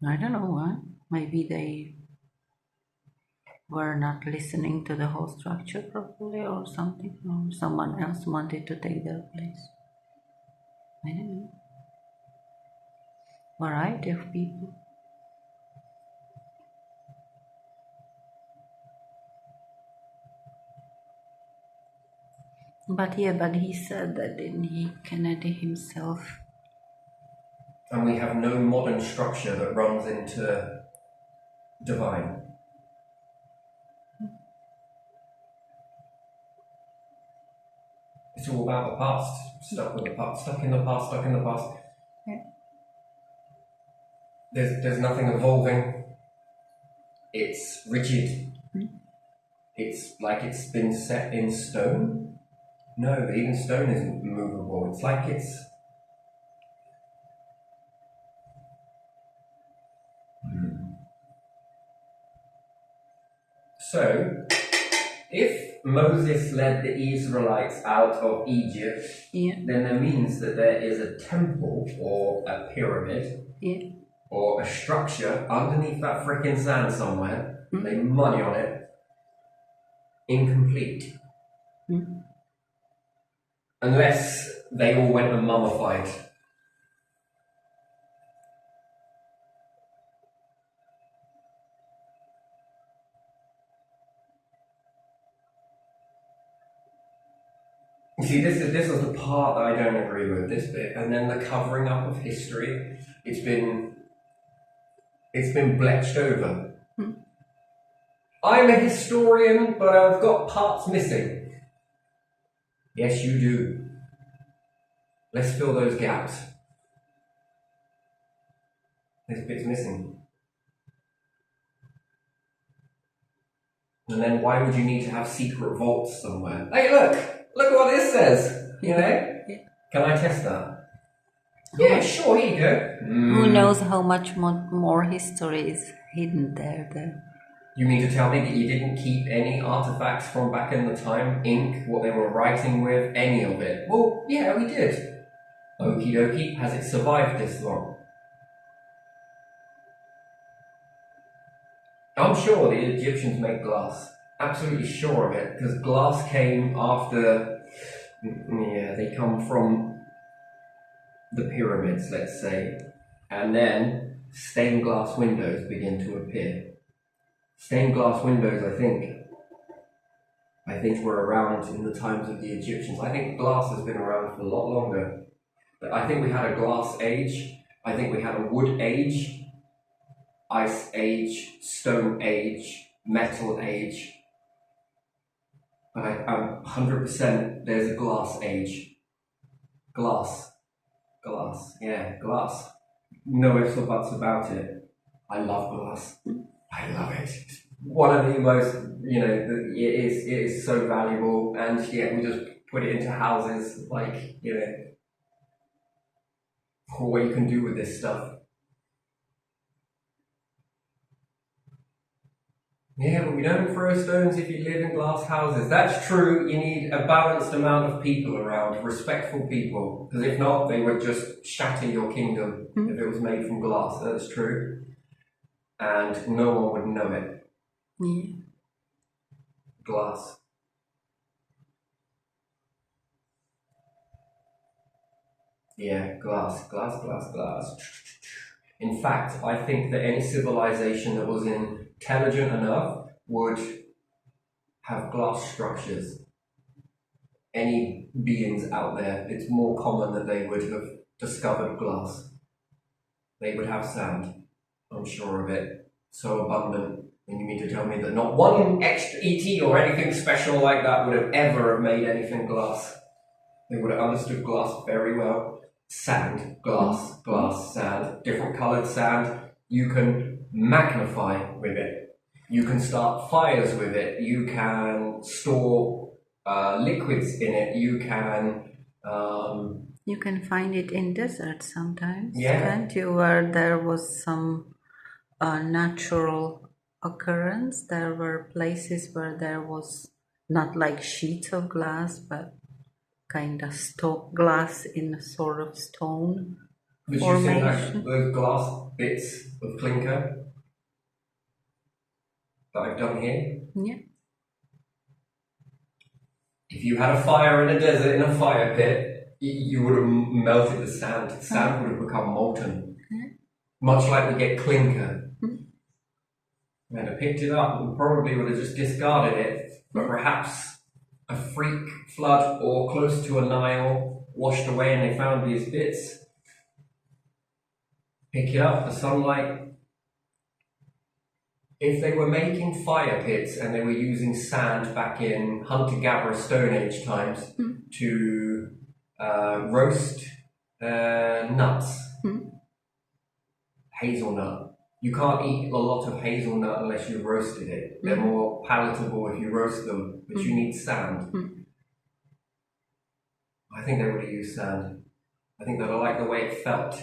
I don't know why. Maybe they were not listening to the whole structure properly or something, or someone else wanted to take their place. I don't know. Variety of people. But he said that, didn't he? Kennedy himself. And we have no modern structure that runs into divine. It's all about the past, stuck with the past, stuck in the past, stuck in the past. Yeah. There's nothing evolving. It's rigid. It's like it's been set in stone. No, even stone isn't movable. It's like it's... So, if Moses led the Israelites out of Egypt, Yeah. then that means that there is a temple or a pyramid Yeah. or a structure underneath that frickin' sand somewhere. They money on it. Incomplete. Unless they all went and mummified. You see, this is the part that I don't agree with, this bit, and then the covering up of history. It's been bletched over. I'm a historian, but I've got parts missing. Yes, you do. Let's fill those gaps. This bit's missing. And then why would you need to have secret vaults somewhere? Hey, look what this says. You know? Yeah. Can I test that? Yeah, sure, here you go. Who knows how much more history is hidden there then? You mean to tell me that you didn't keep any artifacts from back in the time, ink, what they were writing with, any of it? Well, yeah, we did. Okie dokie, has it survived this long? I'm sure the Egyptians made glass. Absolutely sure of it, because glass came after... Yeah, they come from the pyramids, let's say, and then stained glass windows begin to appear. Stained glass windows, I think were around in the times of the Egyptians. I think glass has been around for a lot longer. But I think we had a glass age, I think we had a wood age, ice age, stone age, metal age. but I'm 100% there's a glass age. Glass. Yeah, glass. No ifs or buts about it. I love glass. I love it. One of the most, it is so valuable, and yeah, we just put it into houses, like, for what you can do with this stuff. Yeah, but we don't throw stones if you live in glass houses. That's true. You need a balanced amount of people around, respectful people, because if not, they would just shatter your kingdom if it was made from glass. That's true. And no one would know it. Yeah. Glass. Yeah, glass. In fact, I think that any civilization that was intelligent enough would have glass structures. Any beings out there, it's more common that they would have discovered glass. They would have sand, I'm sure of it. So abundant. And you mean to tell me that not one extra ET or anything special like that would have ever made anything glass? They would have understood glass very well. Sand, glass, sand, different colored sand. You can magnify with it. You can start fires with it. You can store liquids in it. You can find it in deserts sometimes, Yeah. can't you? Where there was some natural occurrence. There were places where there was not like sheets of glass, but kind of glass in a sort of stone Would you formation. think like those glass bits of clinker that I've done here? Yeah. If you had a fire in a desert, in a fire pit, you would have melted the sand. Sand would have become molten. Much like we get clinker. And I picked it up and probably would have just discarded it, but perhaps a freak flood or close to a Nile washed away and they found these bits. Pick it up, the sunlight. If they were making fire pits and they were using sand back in hunter-gatherer Stone Age times to roast nuts, hazelnut. You can't eat a lot of hazelnut unless you roasted it. They're more palatable if you roast them, but you need sand. I think they would have used sand. I think that I like the way it felt,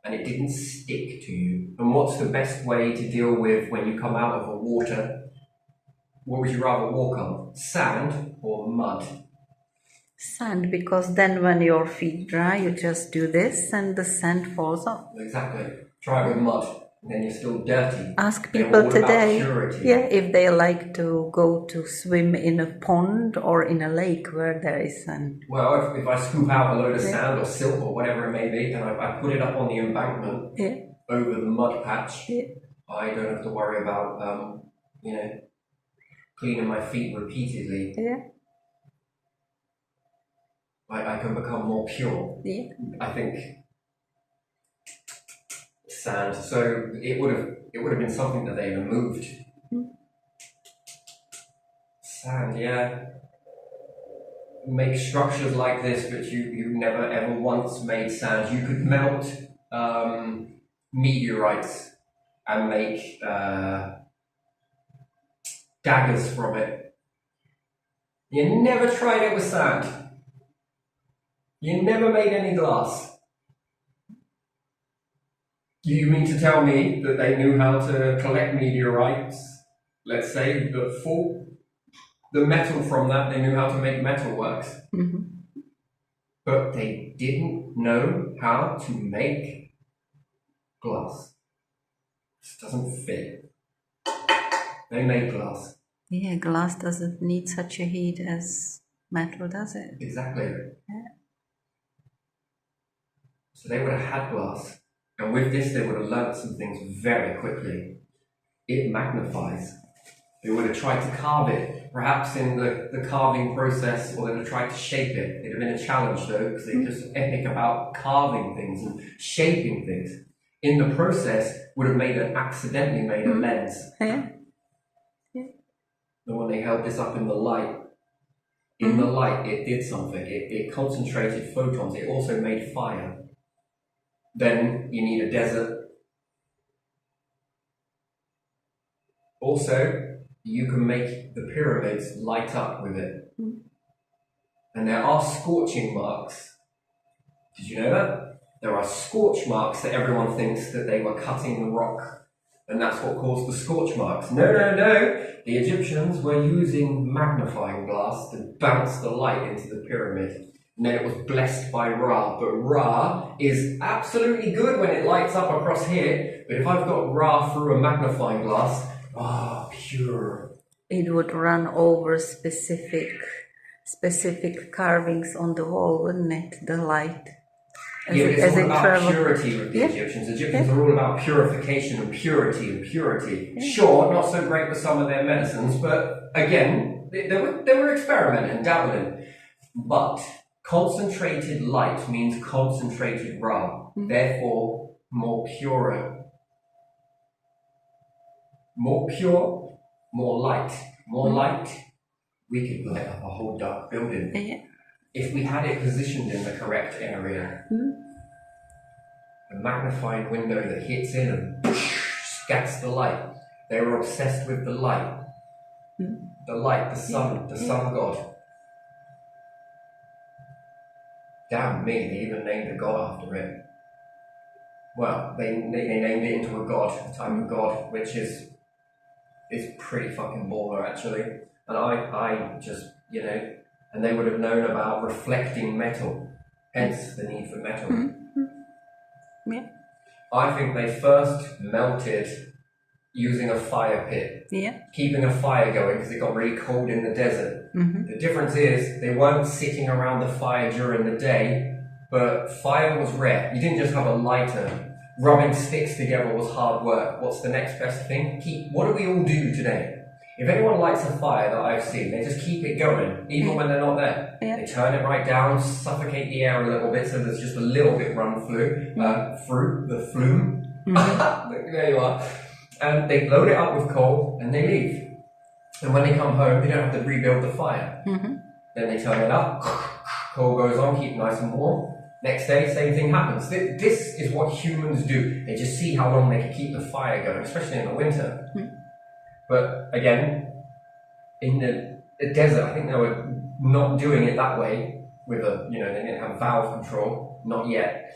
and it didn't stick to you. And what's the best way to deal with when you come out of a water? What would you rather walk on? Sand or mud? Sand, because then when your feet dry, you just do this and the sand falls off. Exactly. Try it with mud. And then you're still dirty. Ask people today, if they like to go to swim in a pond or in a lake where there is sand. Well, if I scoop out a load of sand or silt or whatever it may be, and I put it up on the embankment over the mud patch, I don't have to worry about, cleaning my feet repeatedly. I can become more pure. I think. Sand. So it would have been something that they removed. Sand, yeah. Make structures like this, but you never ever once made sand. You could melt meteorites and make daggers from it. You never tried it with sand. You never made any glass. You mean to tell me that they knew how to collect meteorites, let's say, the metal from that, they knew how to make metalworks. But they didn't know how to make glass. This doesn't fit. They made glass. Yeah, glass doesn't need such a heat as metal, does it? Exactly. So they would have had glass. And with this, they would have learnt some things very quickly. It magnifies. They would have tried to carve it, perhaps in the carving process, or they would have tried to shape it. It'd have been a challenge, though, because they're just epic about carving things and shaping things. In the process, would have accidentally made a lens. And when they held this up in the light, In the light, it did something. It concentrated photons. It also made fire. Then you need a desert. Also, you can make the pyramids light up with it. And there are scorching marks. Did you know that? There are scorch marks that everyone thinks that they were cutting the rock. And that's what caused the scorch marks. No, no, no. The Egyptians were using magnifying glass to bounce the light into the pyramid. And then it was blessed by Ra. But Ra is absolutely good when it lights up across here. But if I've got Ra through a magnifying glass, pure. It would run over specific carvings on the wall, wouldn't it? The light. But it's all about purity with the Egyptians. Egyptians are all about purification and purity. Yeah. Sure, not so great with some of their medicines, but again, they were experimenting, dabbling. But concentrated light means concentrated Ra, therefore more pure. More pure, more light. More light, we could light up a whole dark building. Yeah. If we had it positioned in the correct area. A magnifying window that hits in and scatters the light. They were obsessed with the light. The light, the sun god. Damn me, they even named a god after it. Well, they named it into a god, a type of god, which is pretty fucking baller actually. And I just, and they would have known about reflecting metal, hence the need for metal. Yeah. I think they first melted using a fire pit, keeping a fire going because it got really cold in the desert. The difference is they weren't sitting around the fire during the day, but fire was rare. You didn't just have a lighter. Rubbing sticks together was hard work. What's the next best thing? What do we all do today? If anyone lights a fire that I've seen, they just keep it going, even when they're not there. Yeah. They turn it right down, suffocate the air a little bit so there's just a little bit run through the flume. There you are. And they load it up with coal and they leave. And when they come home, they don't have to rebuild the fire. Then they turn it up, coal goes on, keep nice and warm. Next day, same thing happens. This is what humans do. They just see how long they can keep the fire going, especially in the winter. But again, in the desert, I think they were not doing it that way with they didn't have valve control, not yet.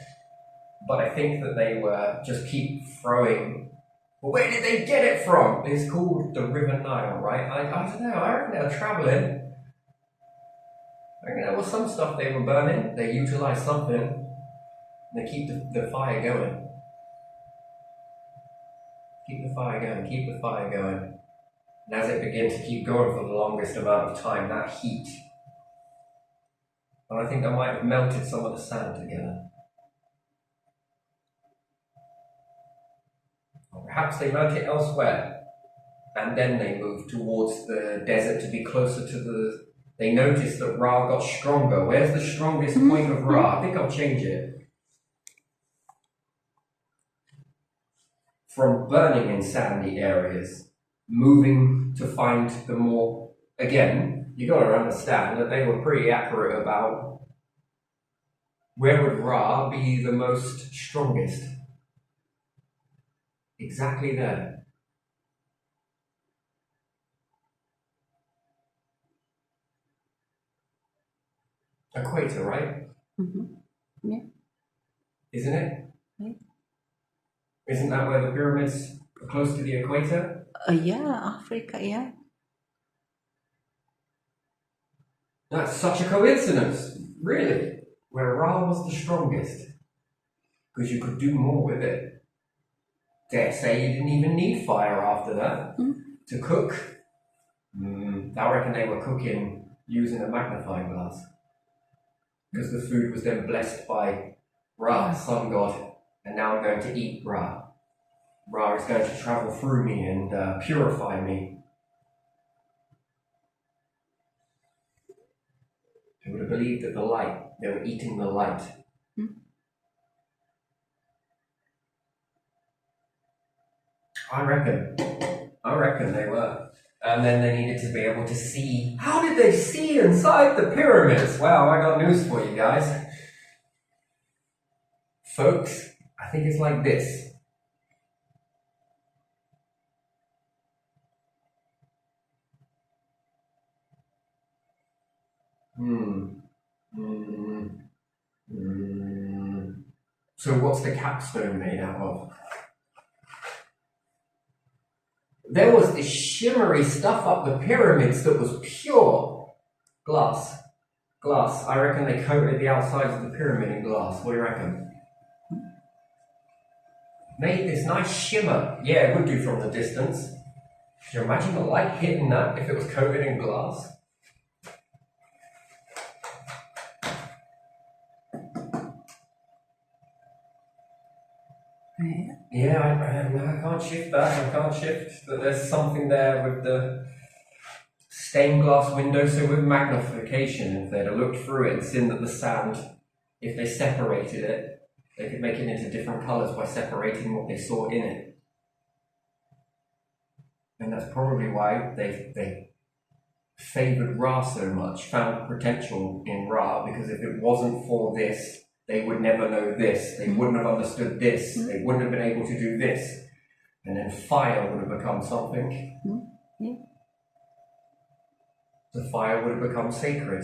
But I think that they were just keep throwing. Well, where did they get it from? It's called the River Nile, right? I don't know. I reckon they were traveling. I reckon there was some stuff they were burning. They utilized something. And they keep the fire going. Keep the fire going. Keep the fire going. And as it begins to keep going for the longest amount of time, that heat. And I think that might have melted some of the sand together. Or perhaps they learnt it elsewhere. And then they moved towards the desert to be closer to the... They noticed that Ra got stronger. Where's the strongest point of Ra? I think I'll change it. From burning in sandy areas, moving to find the more... Again, you got to understand that they were pretty accurate about where would Ra be the most strongest. Exactly there. Equator, right? Yeah. Isn't it? Yeah. Isn't that where the pyramids are close to the equator? Yeah, Africa, yeah. That's such a coincidence, really. Where Ra was the strongest. Because you could do more with it. Dare say you didn't even need fire after that to cook. I reckon they were cooking using a magnifying glass. Because the food was then blessed by Ra, sun god, and now I'm going to eat Ra. Ra is going to travel through me and purify me. They would have believed that the light, they were eating the light. I reckon they were. And then they needed to be able to see. How did they see inside the pyramids? Well, I got news for you guys. Folks, I think it's like this. So what's the capstone made out of? There was this shimmery stuff up the pyramids that was pure glass. Glass. I reckon they coated the outsides of the pyramid in glass. What do you reckon? Made this nice shimmer. Yeah, it would do from the distance. Could you imagine the light hitting that if it was coated in glass? Yeah, I can't shift that. I can't shift. But there's something there with the stained glass window. So with magnification, if they'd have looked through it and seen that the sand, if they separated it, they could make it into different colours by separating what they saw in it. And that's probably why they favoured Ra so much, found potential in Ra, because if it wasn't for this, they would never know this, they wouldn't have understood this, they wouldn't have been able to do this. And then fire would have become something. The fire would have become sacred.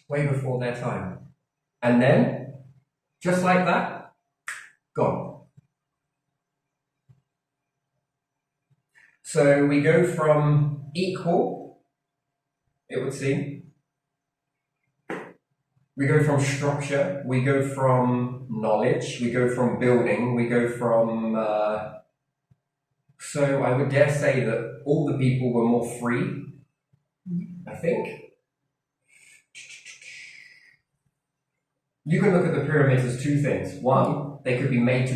Way before their time. And then, just like that, gone. So we go from equal, it would seem. We go from structure, we go from knowledge, we go from building, we go from... so I would dare say that all the people were more free, I think. You can look at the pyramids as two things. One, they could be made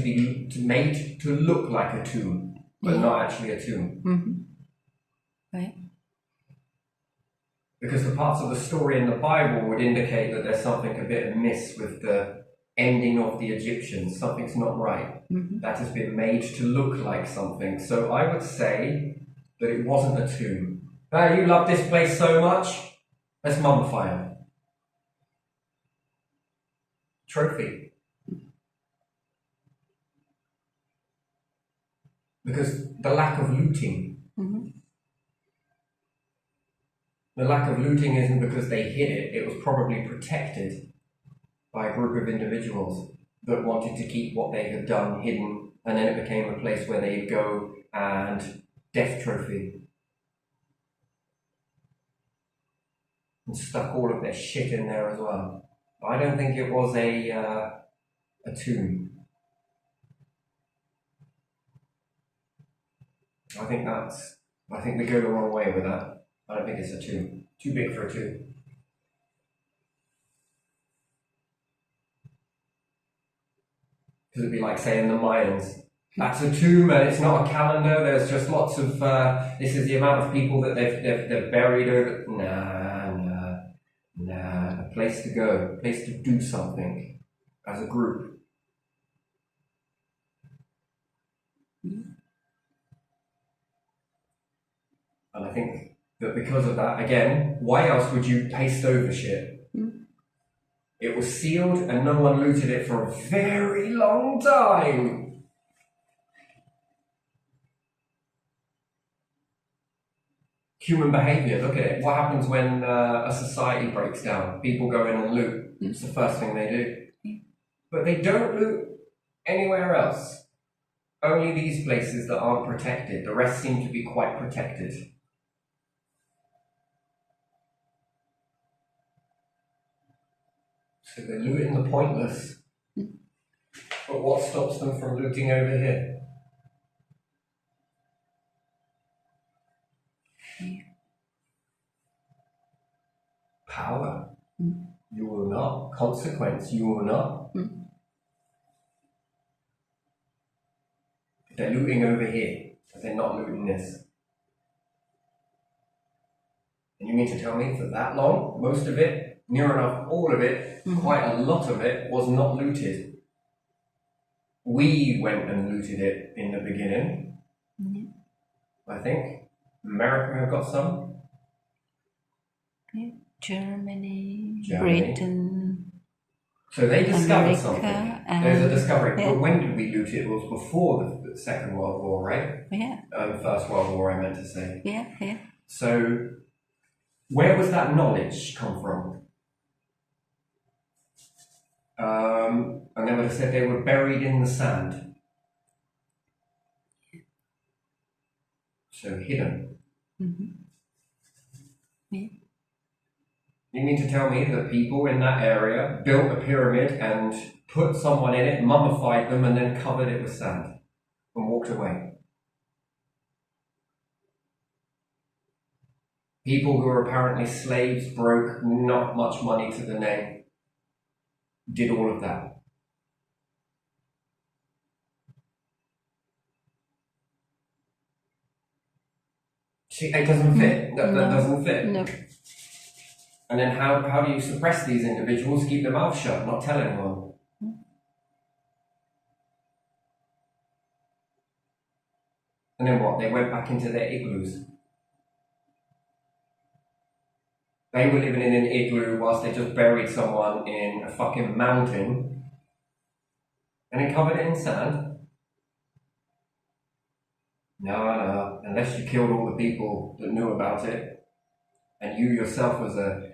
to look like a tomb, but not actually a tomb. Right. Because the parts of the story in the Bible would indicate that there's something a bit amiss with the ending of the Egyptians. Something's not right. That has been made to look like something. So I would say that it wasn't a tomb. You love this place so much, let's mummify it. Trophy. Because the lack of looting. The lack of looting isn't because they hid it, it was probably protected by a group of individuals that wanted to keep what they had done hidden, and then it became a place where they'd go and death trophy. And stuck all of their shit in there as well. I don't think it was a tomb. I think we go the wrong way with that. I don't think it's a tomb. Too big for a tomb. Because it'd be like saying the Mayans. That's a tomb and it's not a calendar. There's just lots of, this is the amount of people that they've buried over. Nah, a place to go, a place to do something as a group. And I think that because of that, again, why else would you paste over shit? It was sealed and no one looted it for a very long time. Human behavior, look at it. What happens when a society breaks down? People go in and loot. It's the first thing they do. But they don't loot anywhere else. Only these places that aren't protected. The rest seem to be quite protected. So they're looting the pointless. But what stops them from looting over here? Power. You will not. Consequence. You will not. They're looting over here, but they're not looting this. And you mean to tell me for that long, most of it, near enough all of it, quite a lot of it, was not looted? We went and looted it in the beginning. Yeah. I think America have got some. Yeah. Germany, Germany. Britain, So they discovered America, something. and There's a discovery. yeah. But when did we loot it? It was before the Second World War, right? Yeah, First World War, I meant to say. yeah. So where was that knowledge come from? And they would have said they were buried in the sand. So hidden. Mm-hmm. Yeah. You mean to tell me that people in that area built a pyramid and put someone in it, mummified them, and then covered it with sand and walked away? People who were apparently slaves, broke, not much money to the name, did all of that. See, it doesn't fit. That doesn't fit. No. And then how do you suppress these individuals, keep their mouth shut, not tell anyone? And then what? They went back into their igloos. They were living in an igloo whilst they just buried someone in a fucking mountain and then covered it in sand. No, unless you killed all the people that knew about it, and you yourself was a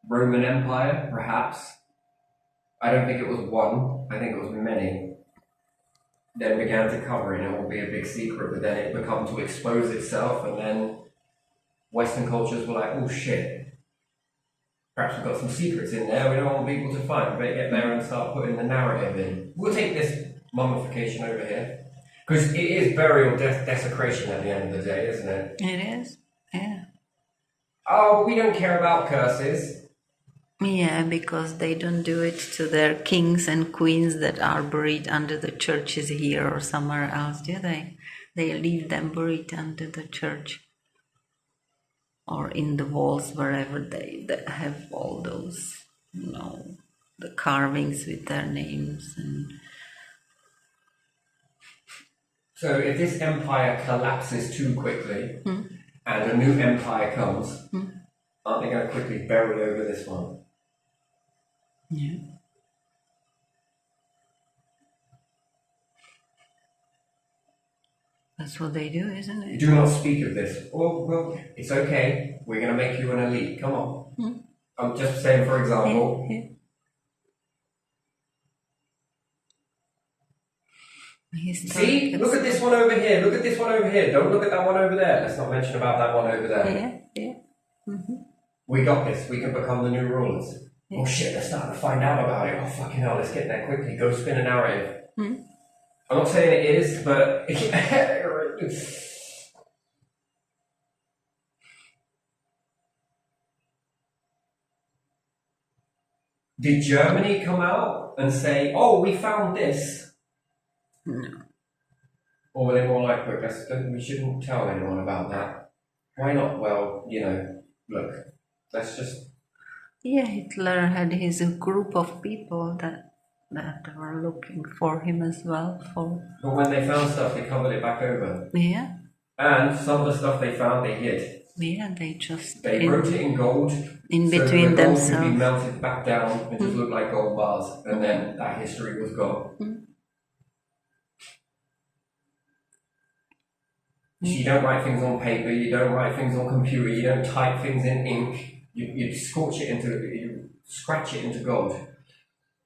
Roman Empire, perhaps. I don't think it was one, I think it was many. Then began to cover it, and it will be a big secret, but then it began to expose itself, and then Western cultures were like, oh shit, perhaps we've got some secrets in there we don't want people to find. We better get there and start putting the narrative in. We'll take this mummification over here. Because it is burial desecration at the end of the day, isn't it? It is, yeah. Oh, we don't care about curses. Yeah, because they don't do it to their kings and queens that are buried under the churches here or somewhere else, do they? They leave them buried under the church or in the walls wherever they have all those, the carvings with their names and. So if this empire collapses too quickly and a new empire comes, aren't they going to quickly bury over this one? Yeah. That's what they do, isn't it? Do not speak of this. Oh, well, it's okay. We're going to make you an elite. Come on. I'm just saying, for example. Yeah. See? Look at this one over here. Look at this one over here. Don't look at that one over there. Let's not mention about that one over there. Yeah. Mm-hmm. We got this. We can become the new rulers. Yeah. Oh shit, they're starting to find out about it. Oh fucking hell, let's get there quickly. Go spin a narrative. I'm not saying it is, but... Did Germany come out and say, oh, we found this? No. Or were they more like, look, we shouldn't tell anyone about that? Why not? Well, look, let's just... Yeah, Hitler had his group of people that were looking for him as well. But when they found stuff, they covered it back over. Yeah. And some of the stuff they found, they hid. Yeah, they wrote it in gold. In so between the gold themselves. could be melted back down and just look like gold bars. And then that history was gone. You don't write things on paper, you don't write things on computer, you don't type things in ink. You scratch it into gold.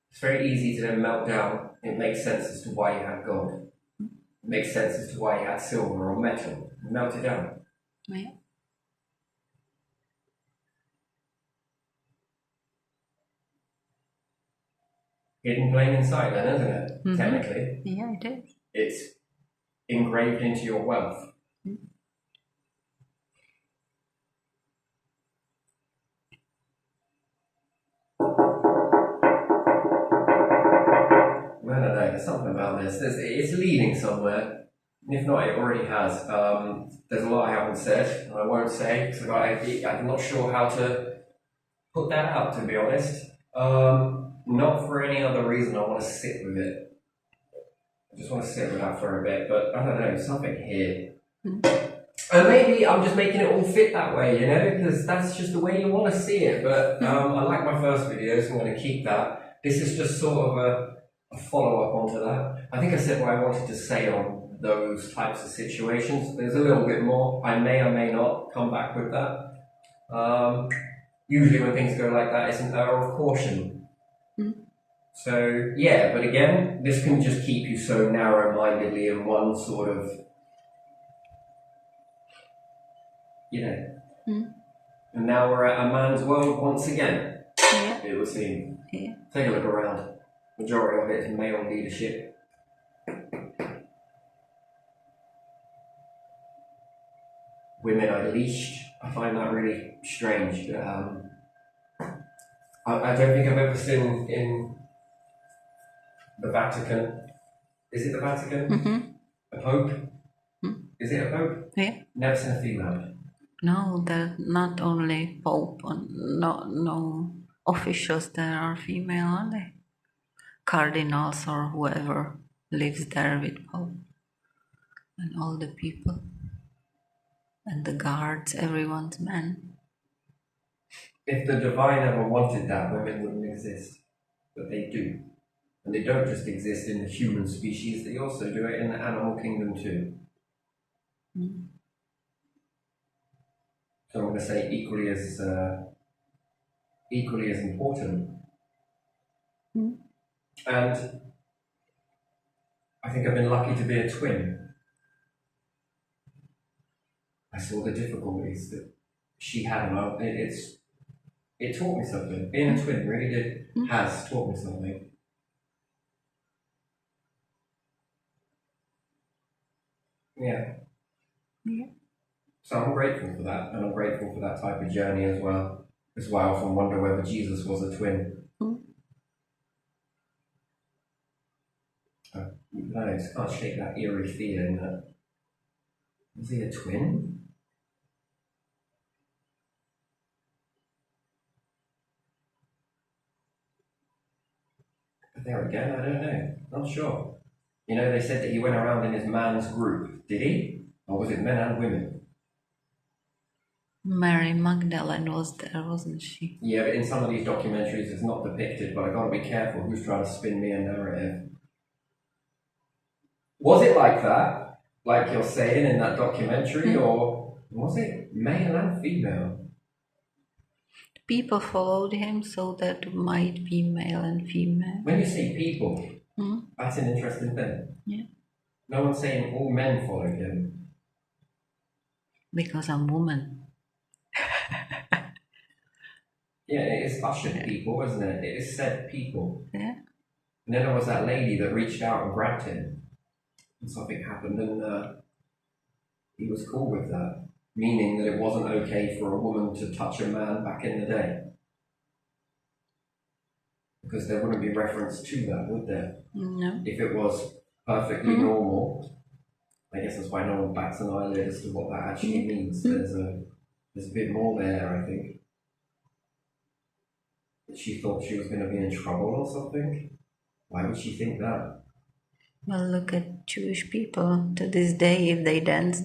It's very easy to then melt down. It makes sense as to why you had gold. It makes sense as to why you had silver or metal. Melt it down. Yeah. Hidden plain inside then, isn't it? Technically. Yeah, it is. It's engraved into your wealth. I don't know, there's something about this. It's leading somewhere. If not, it already has. There's a lot I haven't said, and I won't say, because I'm not sure how to put that out, to be honest. Not for any other reason. I want to sit with it. just want to sit with that for a bit, but I don't know, something here. Mm. And maybe I'm just making it all fit that way, you know, because that's just the way you want to see it. But I like my first video, so I'm going to keep that. This is just sort of a follow-up onto that. I think I said what I wanted to say on those types of situations. There's a little bit more. I may or may not come back with that. Usually when things go like that, it's an error of caution. Mm. So, yeah, but again, this can just keep you so narrow-mindedly in one sort of, you know. Mm. And now we're at a man's world once again, Yeah. it would seem. Yeah. Take a look around. Majority of it is male leadership. Women unleashed. I find that really strange. I don't think I've ever seen in the Vatican. Is it the Vatican? Mm-hmm. A pope? Mm. Is it a pope? Yeah. Never seen a female. No, there not only Pope, no officials there are female, are they? Cardinals or whoever lives there with Pope. And all the people. And the guards, everyone's men. If the divine ever wanted that, women wouldn't exist. But they do. And they don't just exist in the human species, they also do it in the animal kingdom too. Mm. So I'm going to say equally as important. Mm. And I think I've been lucky to be a twin. I saw the difficulties that she had, and it taught me something. Being a twin really has taught me something. Yeah. Yeah. So I'm grateful for that, and I'm grateful for that type of journey as well. That's why I often wonder whether Jesus was a twin. Mm. No, I just can't shake that eerie feeling that, was he a twin? But there again, I don't know. Not sure. You know, they said that he went around in his man's group. Did he? Or was it men and women? Mary Magdalene was there, wasn't she? Yeah, but in some of these documentaries it's not depicted, but I've got to be careful who's trying to spin me a narrative. Was it like that? Like you're saying in that documentary, or was it male and female? People followed him, so that might be male and female. When you say people, that's an interesting thing. Yeah. No one's saying all men followed him. Because I'm woman. Yeah, it is ushered people, isn't it? It is said people. Yeah. And then there was that lady that reached out and grabbed him. And something happened, and he was cool with that. Meaning that it wasn't okay for a woman to touch a man back in the day. Because there wouldn't be reference to that, would there? No. If it was perfectly normal, I guess that's why no one bats an eyelid as to what that actually means. There's a bit more there, I think. She thought she was going to be in trouble or something. Why would she think that? Well, look at Jewish people. To this day, if they dance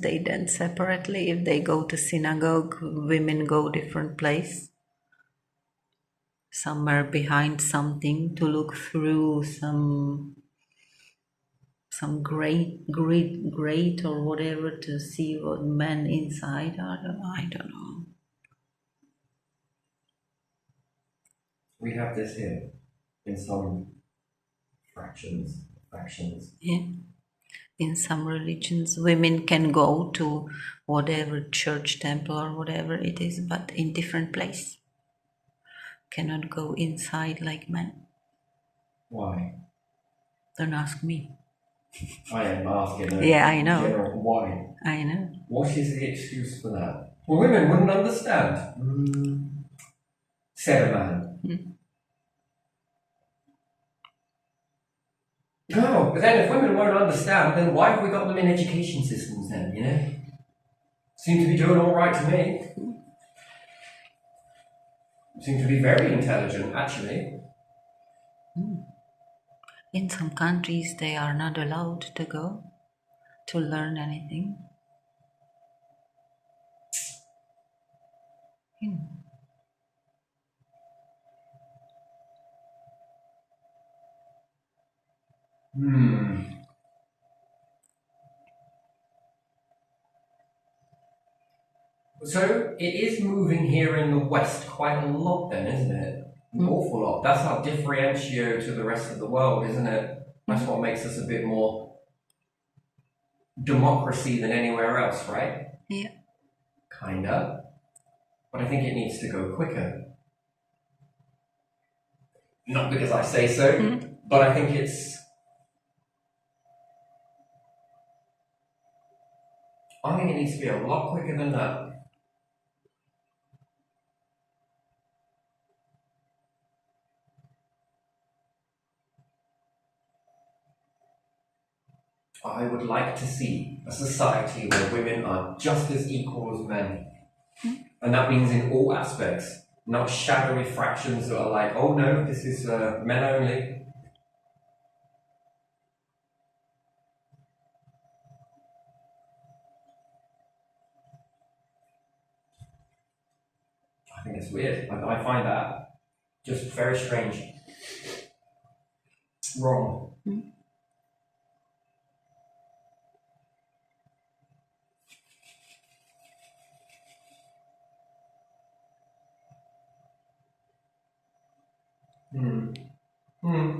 separately. If they go to synagogue, women go different place. Somewhere behind something to look through some grate or whatever to see what men inside are. I don't know. We have this here in some factions. Yeah. In some religions, women can go to whatever church, temple, or whatever it is, but in different place. Cannot go inside like men. Why? Don't ask me. I am asking. Yeah, I know. General, why? I know. What is the excuse for that? Well, women wouldn't understand. Said a man. No, but then if women won't understand, then why have we got them in education systems then, you know? Seem to be doing all right to me. Seem to be very intelligent, actually. In some countries, they are not allowed to go to learn anything. So it is moving here in the West quite a lot then, isn't it? An awful lot. That's our differentiator to the rest of the world, isn't it? That's what makes us a bit more democracy than anywhere else, right? Yeah. Kinda. But I think it needs to go quicker. Not because I say so, but I think it needs to be a lot quicker than that. I would like to see a society where women are just as equal as men. And that means in all aspects, not shadowy fractions that are like, oh no, this is men only. I think it's weird. I find that just very strange. Wrong.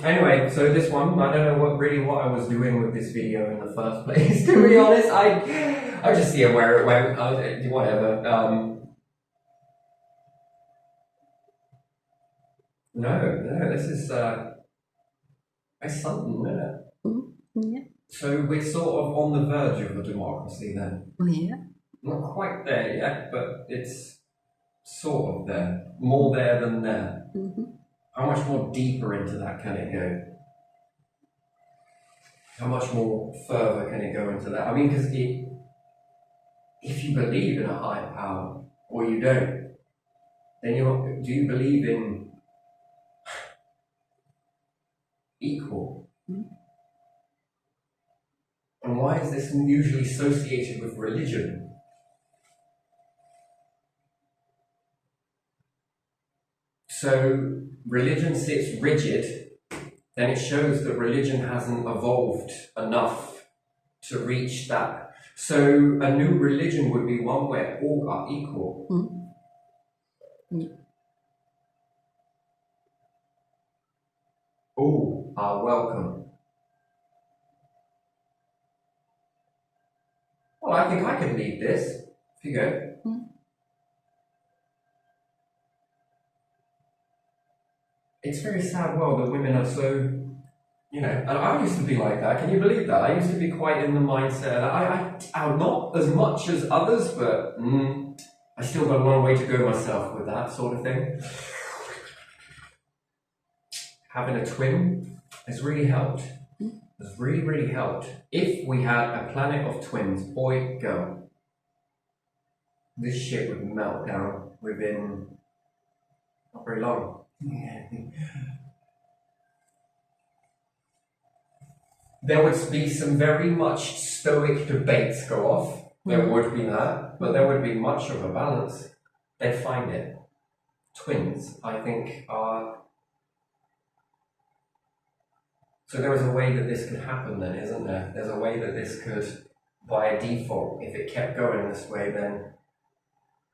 Anyway, so this one, I don't know what I was doing with this video in the first place. To be honest, I just see where it went. Whatever. No, this is it's something, isn't it? Yeah. So we're sort of on the verge of a democracy then. Yeah. Not quite there yet, but it's sort of there. More there than there. How much more deeper into that can it go? How much more further can it go into that? I mean, because if you believe in a higher power, or you don't, then do you believe in equal? And why is this usually associated with religion? So religion sits rigid, then it shows that religion hasn't evolved enough to reach that. So a new religion would be one where all are equal. All are welcome. Well, I think I can lead this. If you go. It's a very sad world that women are so, and I used to be like that. Can you believe that? I used to be quite in the mindset. I'm not as much as others, but I still got a long way to go myself with that sort of thing. Having a twin has really helped. Has really, really helped. If we had a planet of twins, boy, girl, this shit would melt down within not very long. There would be some very much stoic debates go off. There would be that, but there would be much of a balance. They'd find it. Twins, I think, are... So there is a way that this could happen then, isn't there? There's a way that this could, by default, if it kept going this way, then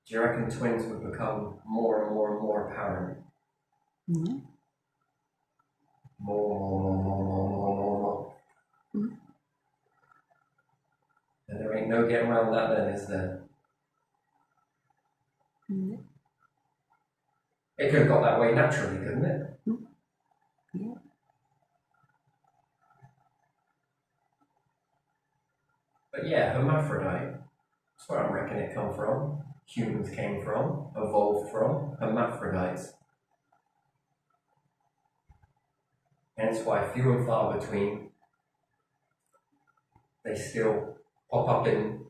do you reckon twins would become more and more and more apparent? More. And there ain't no getting around that then, is there? It could have got that way naturally, couldn't it? Yeah. But yeah, hermaphrodite. That's where I reckon it come from. Humans came from, evolved from, hermaphrodites. Hence why few and far between, they still pop up in.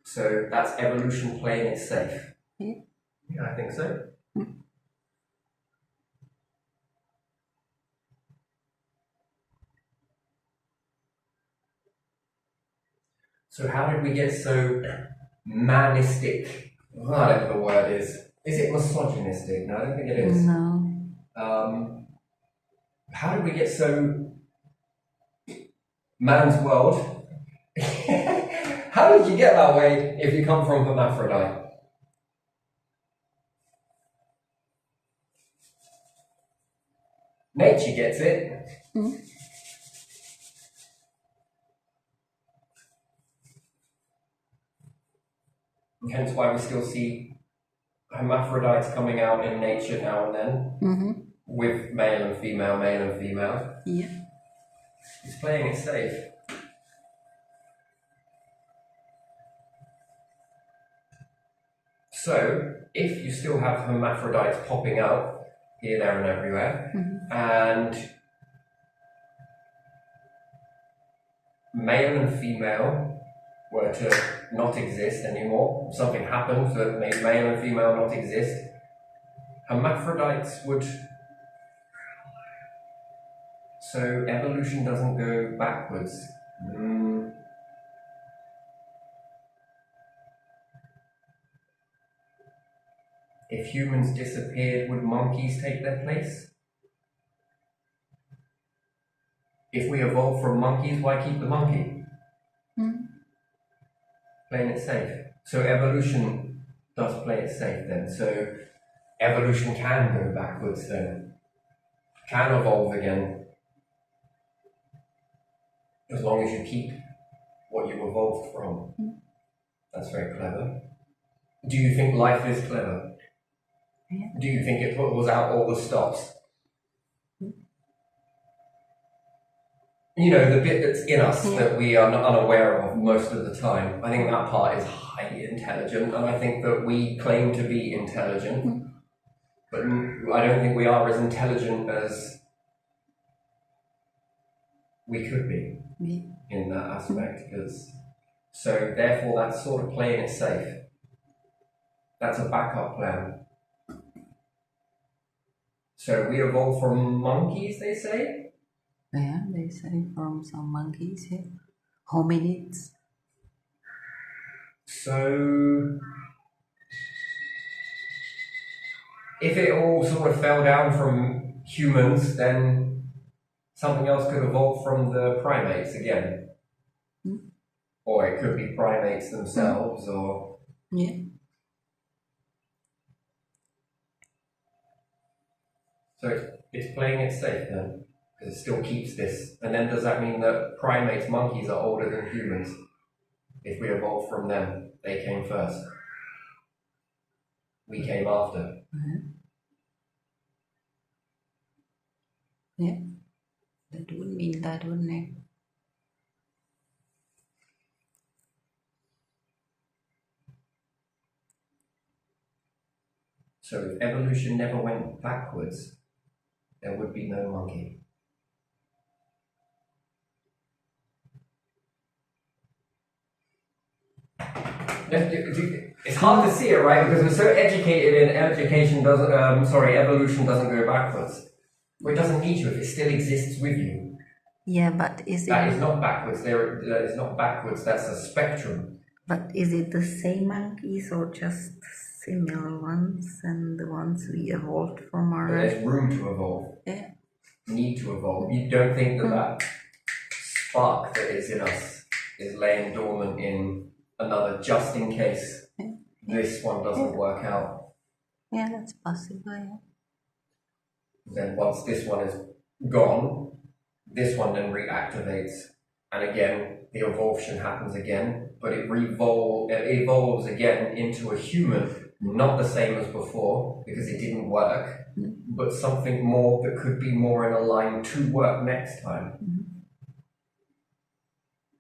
So that's evolution playing it safe. Yeah, I think so. So how did we get so manistic? Whatever the word is. Is it misogynistic? No, I don't think it is. No. How did we get so man's world? How did you get that way if you come from hermaphrodite? Nature gets it. Mm. And hence why we still see hermaphrodites coming out in nature now and then, Mm-hmm. with male and female, male and female. Yeah. He's playing it safe. So, if you still have hermaphrodites popping out here, there, and everywhere, and male and female were to not exist anymore, something happened that made male and female not exist, hermaphrodites would. So, evolution doesn't go backwards. If humans disappeared, would monkeys take their place? If we evolved from monkeys, why keep the monkey? Playing it safe. So evolution does play it safe then. So evolution can go backwards then. Can evolve again. As long as you keep what you evolved from. That's very clever. Do you think life is clever? Yeah. Do you think it pulls out all the stops? You know, the bit that's in us that we are unaware of most of the time. I think that part is highly intelligent, and I think that we claim to be intelligent, but I don't think we are as intelligent as we could be in that aspect. So therefore, that's sort of playing it safe. That's a backup plan. So we evolved from monkeys, they say? Yeah, they say from some monkeys, yeah. Hominids. So if it all sort of fell down from humans, then something else could evolve from the primates again. Or it could be primates themselves, or... Yeah. So it's playing it safe then, because it still keeps this. And then does that mean that primates, monkeys, are older than humans? If we evolved from them, they came first. We came after. Yeah. That would mean that, wouldn't it? So if evolution never went backwards, there would be no monkey. It's hard to see it, right? Because we're so educated in evolution doesn't go backwards. Well, it doesn't need to if it still exists with you. Yeah, but is That it... is not backwards. That is not backwards. That's a spectrum. But is it the same monkeys or just similar ones and the ones we evolved from But are... there's room to evolve. Yeah. Need to evolve. You don't think that spark that is in us is laying dormant in another, just in case this one doesn't work out. Yeah, that's possible, yeah. Then once this one is gone, this one then reactivates, and again the evolution happens again, but it evolves again into a human, not the same as before because it didn't work, but something more that could be more in a line to work next time.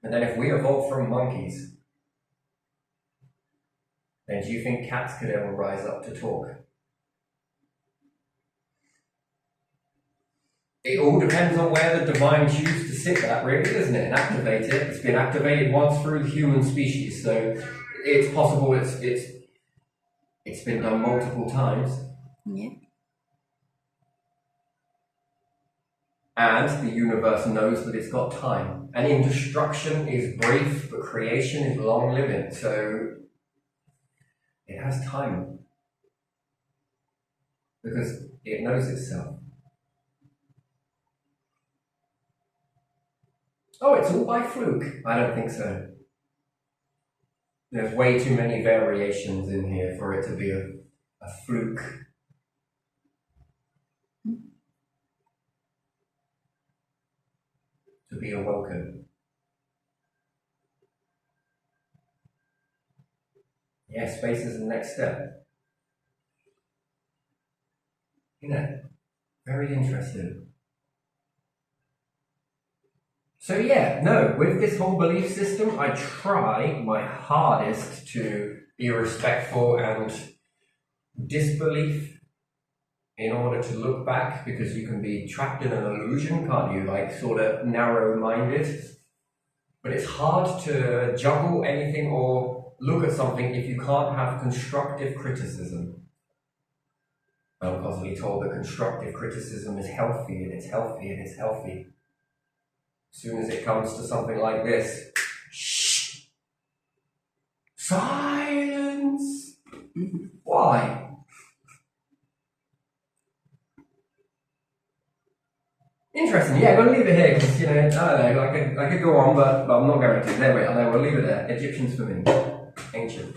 And then if we evolve from monkeys, then do you think cats could ever rise up to talk? It all depends on where the divine chooses to sit that, really, isn't it? And activate it. It's been activated once through the human species, so it's possible it's been done multiple times. Yeah. And the universe knows that it's got time. And in destruction is brief, but creation is long living. So it has time. Because it knows itself. Oh, it's all by fluke. I don't think so. There's way too many variations in here for it to be a fluke. To be awoken. Yeah, space is the next step. You know, very interesting. So yeah, no, with this whole belief system, I try my hardest to be respectful and disbelief in order to look back, because you can be trapped in an illusion, can't you? Like sort of narrow-minded. But it's hard to juggle anything or look at something if you can't have constructive criticism. I'm constantly told that constructive criticism is healthy, and it's healthy, and it's healthy. As soon as it comes to something like this, shh! Silence! Why? Interesting. Yeah, I'm going to leave it here because, you know, I don't know, I could go on, but I'm not going to. There we are. We'll leave it there. Egyptians for me. Ancient.